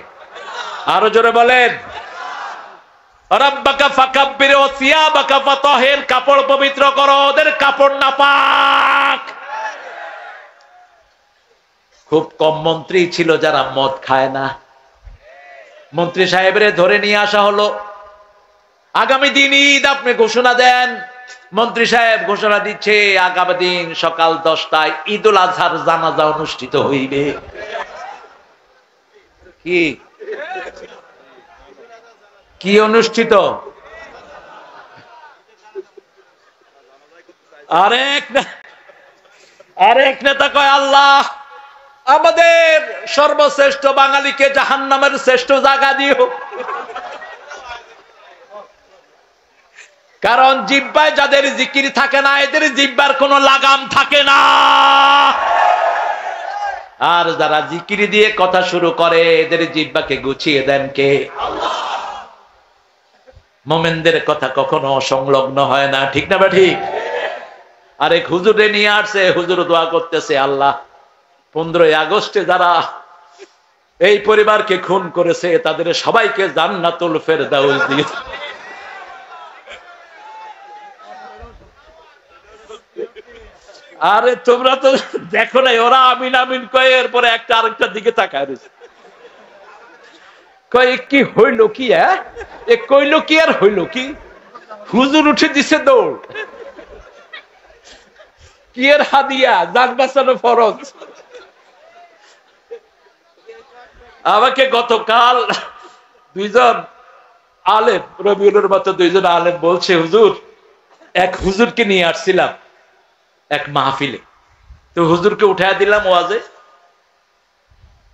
আরো জোরে বলেন। রাব্বাকা ফাকাব্বির ওয়া সিয়াবাকা ফাতাহির, কাপড় পবিত্র করো, ওদের কাপড় নাপাক। খুব কম মন্ত্রী ছিল যারা মদ খায় না। মন্ত্রী সাহেবরে ধরে নিয়ে আসা হলো, আগামী দিন ঈদ আপনি ঘোষণা দেন। মন্ত্রী সাহেব ঘোষণা দিচ্ছে আগামী দিন সকাল 10টায় ঈদুল আজহার জানাজা অনুষ্ঠিত হইবে। কি কি অনুষ্ঠিত? আরেক নেতা কয় আল্লাহ আমাদের সর্বশ্রেষ্ঠ বাঙালিকে জাহান্নামের শ্রেষ্ঠ জায়গা দিও, কারণ জিহ্বায় যাদের জিকির থাকে না এদের জিহ্বার কোনো লাগাম থাকে না। আর যারা জিকির দিয়ে কথা শুরু করে এদের জিহ্বাকে গুছিয়ে দেন কে? মোমেনদের কথা কখনো সংলগ্ন হয় না, ঠিক না বা ঠিক? আরেক হুজুরে নিয়ে আসছে, হুজুর দোয়া করতেছে আল্লাহ 15ই আগস্টে যারা এই পরিবারকে খুন করেছে তাদের সবাইকে জান্নাতুল ফেরদাউস দিয়ে। আরে তোমরা তো দেখো নাই, ওরা আমিন আমিন কয়ে এরপরে একটা আরেকটার দিকে তাকায় রয়েছে, কয় কি হইল কি? এ কইল কি আর হইল কি? হুজুর উঠে দিছে দৌড়, কি এর হাদিয়া, জান বাঁচানো ফরজ। আমাকে গতকাল দুইজন আলেম, রবিউলের মতো দুইজন আলেম বলছে হুজুর, এক হুজুরকে নিয়ে আসছিলাম এক মাহফিলে, তো হুজুরকে উঠায় দিলাম ওয়াজে।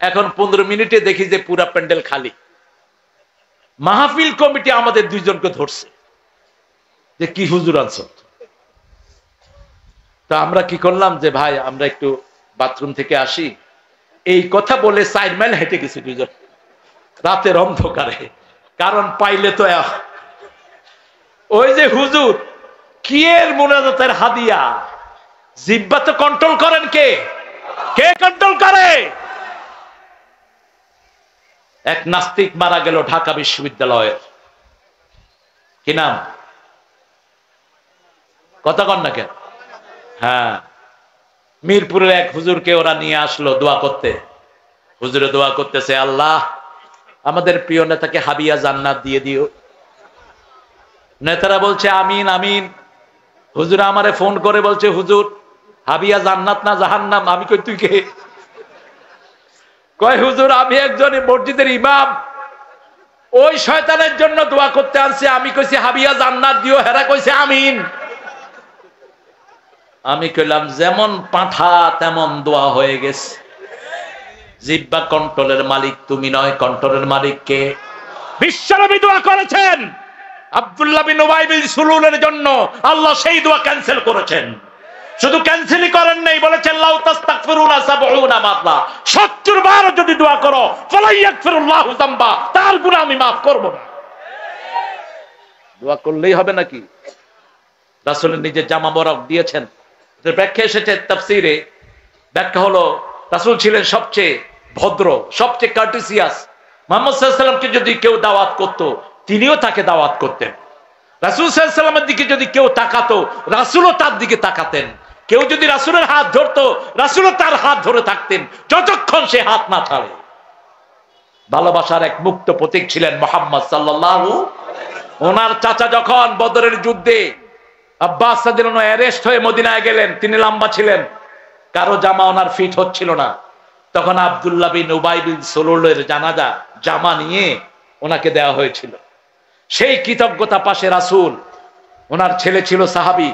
এখন 15 মিনিটে দেখি যে পুরা প্যান্ডেল খালি। মাহফিল কমিটি আমাদের দুইজনকে ধরছে যে কি হুজুর আনছ। তো আমরা কি করলাম যে ভাই আমরা একটু বাথরুম থেকে আসি, এই কথা বলে 4 মাইল হেঁটে গেছি দুইজন রাতের অন্ধকারে, কারণ পাইলে তো ওই যে হুজুর কি এর মুনাজাতের হাদিয়া, জিহ্বা তো কন্ট্রোল করেন কে? কে কন্ট্রোল করে? এক নাস্তিক মারা গেল ঢাকা বিশ্ববিদ্যালয়ের, কি নাম? কথা কন না কেন? হ্যাঁ, মিরপুরের এক হুজুরকে ওরা নিয়ে আসলো দোয়া করতে। হুজুরে দোয়া করতেছে আল্লাহ আমাদের প্রিয় নেতাকে হাবিয়া জান্নাত দিয়ে দিও। নেতারা বলছে আমিন আমিন। হুজুর আমারে ফোন করে বলছে হুজুর হাবিয়া জান্নাত না জাহান্নাম। আমি কই তুই কে? কয় হুজুর আমি একজন মসজিদের ইমাম, ওই শয়তানের জন্য দোয়া করতে আসছে। আমি কইছি হাবিয়া জান্নাত দিও, হেরা কইছে আমিন। আমি কইলাম যেমন পাঁঠা তেমন দোয়া হয়ে গেছে। জিহ্বা কন্ট্রোলের মালিক তুমি নয়, কন্ট্রোলের মালিক কে? বিশ্বনবী দোয়া করেছেন আব্দুল্লাহ বিন উবাই বিন সুলুলের জন্য, আল্লাহ সেই দোয়া ক্যান্সেল করেছেন। শুধু ক্যান্সেলই করেন নাই, বলেছেন লাউ তাস্তাগফিরুনা ৭০ মাররা, ৭০ বার যদি দোয়া করো ফালা ইয়াগফিরুল্লাহু যামবা, তার গুনাহ আমি maaf করব না। দোয়া করলেই হবে নাকি? রাসূলের নিজে জামা মোবারক দিয়েছেন, এর ব্যাখ্যা এসেছে তাফসীরে। ব্যাখ্যা হলো রাসূল ছিলেন সবচেয়ে ভদ্র, সবচেয়ে কার্টেসিয়াস। মুহাম্মদ সাল্লাল্লাহু আলাইহি ওয়াসাল্লামকে যদি কেউ দাওয়াত করত তিনিও তাকে দাওয়াত করতেন। রাসূল সাল্লাল্লাহু আলাইহি ওয়াসাল্লামের দিকে যদি কেউ তাকাতো রাসূলও তার দিকে তাকাতেন। কেউ যদি রাসূলের হাত ধরতো রাসূলও তার হাত ধরে থাকতেন যতক্ষণ সে হাত না ছাড়ে। ভালোবাসার এক মুক্ত প্রতীক ছিলেন মুহাম্মদ সাল্লাল্লাহু। ওনার চাচা যখন বদরের যুদ্ধে আব্বাস রাদিয়াল্লাহু আনহু অ্যারেস্ট হয়ে মদিনায় গেলেন, তিনি লম্বা ছিলেন, কারো জামা ওনার ফিট হচ্ছিল না। তখন আব্দুল্লাহ বিন উবাই বিন সুলুলের জানাজা জামা নিয়ে ওনাকে দেওয়া হয়েছিল। সেই কৃতজ্ঞতা পাশে রাসূল, ওনার ছেলে ছিল সাহাবী,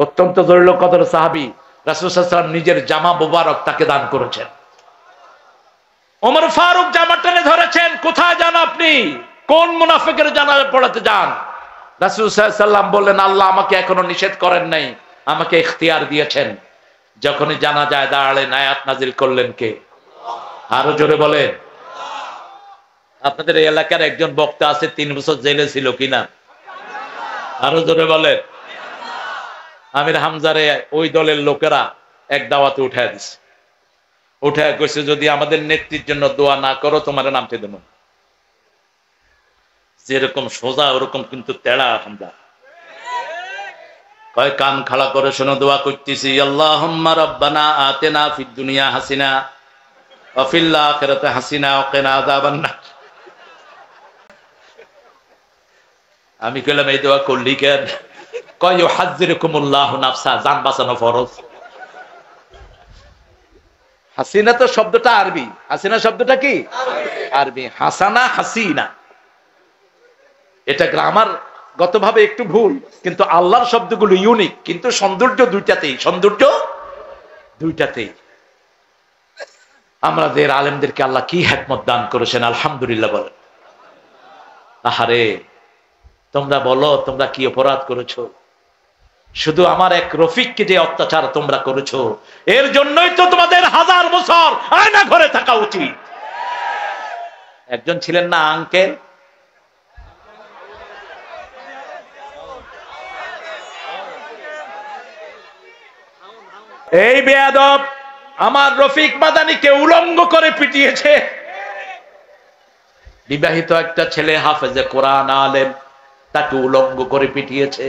অত্যন্ত জলিল কদর সাহাবী, রাসূল সাল্লাল্লাহু আলাইহি ওয়াসাল্লাম নিজের জামা মোবারক তাকে দান করেছেন। ওমর ফারুক জামা টেনে ধরেছেন, কোথায় যান আপনি? কোন মুনাফিকের জানাজা পড়াতে যান? রাসূল সাল্লাল্লাহু আলাইহি ওয়াসাল্লাম বললেন আল্লাহ আমাকে এখনো নিষেধ করেন নাই, আমাকে ইখতিয়ার দিয়েছেন। যখনই জানা যায় দাঁড়ালেন, আয়াত নাজিল করলেন কে? আরো জোরে বলেন। আপনাদের এই এলাকার একজন বক্তা আছে 3 বছর জেলে ছিল কিনা? আরো জোরে বলেন। আমির হামজারে ওই দলের লোকেরা এক দাওয়াতে উঠায় দিছে, উঠায় কইছে যদি আমাদের নেত্রীর জন্য দোয়া না করো তোমার নামতে দেব। যেরকম সোজা ওরকম কিন্তু তেড়া হামজা। কয় কান খাড়া করে শোনো, দোয়া করতেছি, আল্লাহুম্মা রাব্বানা আতিনা ফিদ দুনিয়া হাসিনা ওয়া ফিল আখিরাতি হাসিনা ওয়া কিনা আযাবান্নার। আমি কইলাম এই দোয়া করলি কেন? কয় ইউহাজ্জিরুকুমুল্লাহু নাফসা, জান বাঁচানো ফরজ। হাসিনা তো শব্দটা আরবি, হাসিনা শব্দটা কি আরবি, হাসানা হাসিনা। এটা গ্রামার গতভাবে একটু ভুল, কিন্তু আল্লাহর শব্দগুলো ইউনিক, কিন্তু সৌন্দর্য দুইটাতেই, সৌন্দর্য দুইটাতেই। আমাদের আলেমদেরকে আল্লাহ কি হিকমত দান করেছেন, আলহামদুলিল্লাহ বলেন। আহারে তোমরা বলো তোমরা কি অপরাধ করেছো? শুধু আমার এক রফিককে যে অত্যাচার তোমরা করেছো, এর জন্যই তো তোমাদের 1000 বছর আয়না ঘরে থাকা উচিত। একজন ছিলেন না আঙ্কেল, এই বেয়াদব আমার রফিক মাদানিকে উলঙ্গ করে পিটিয়েছে। বিবাহিত একটা ছেলে হাফেজে কোরআন আলেম, তাকে উলঙ্গ করে পিটিয়েছে।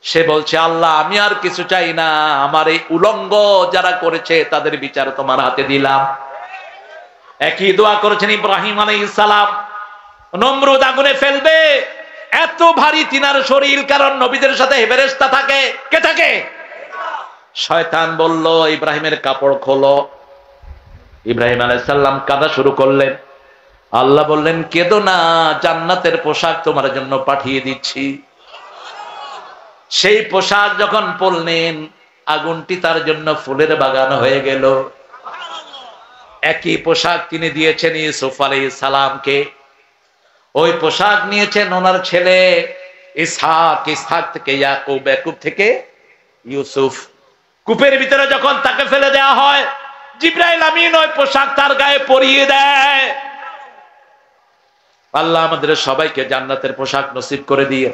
সে বলছে আল্লাহ আমি আর কিছু চাই না, আমার এই উলঙ্গ যারা করেছে তাদের বিচার তোমার হাতে দিলাম। একই দোয়া করেছেন ইব্রাহিম আলাইহিস সালাম, নমরুদ আগুনে ফেলবে, এত ভারী তিনার শরীর, কারণ নবীদের সাথে ফেরেশতা থাকে। কে থাকে? শয়তান বলল ইব্রাহিমের কাপড় খোলো। ইব্রাহিম আলাইহিস সালাম কাঁদা শুরু করলেন। আল্লাহ বললেন কেঁদো না, জান্নাতের পোশাক তোমার জন্য পাঠিয়ে দিচ্ছি। সেই পোশাক যখন পরলেন, আগুনটি তার জন্য ফুলের বাগান হয়ে গেল। একই পোশাক তিনি দিয়েছেন ইউসুফ আলাইহিস সালামকে, ওই পোশাক নিয়েছেন ওনার ছেলে ইসহাক, ইসহাক থেকে ইয়াকুব, ইয়াকুব থেকে ইউসুফ। কূপের ভিতরে যখন তাকে ফেলে দেওয়া হয়, জিবরাইল আমিন ওই পোশাক তার গায়ে পরিয়ে দেয়। আল্লাহ আমাদের সবাইকে জান্নাতের পোশাক নসিব করে দিয়ে।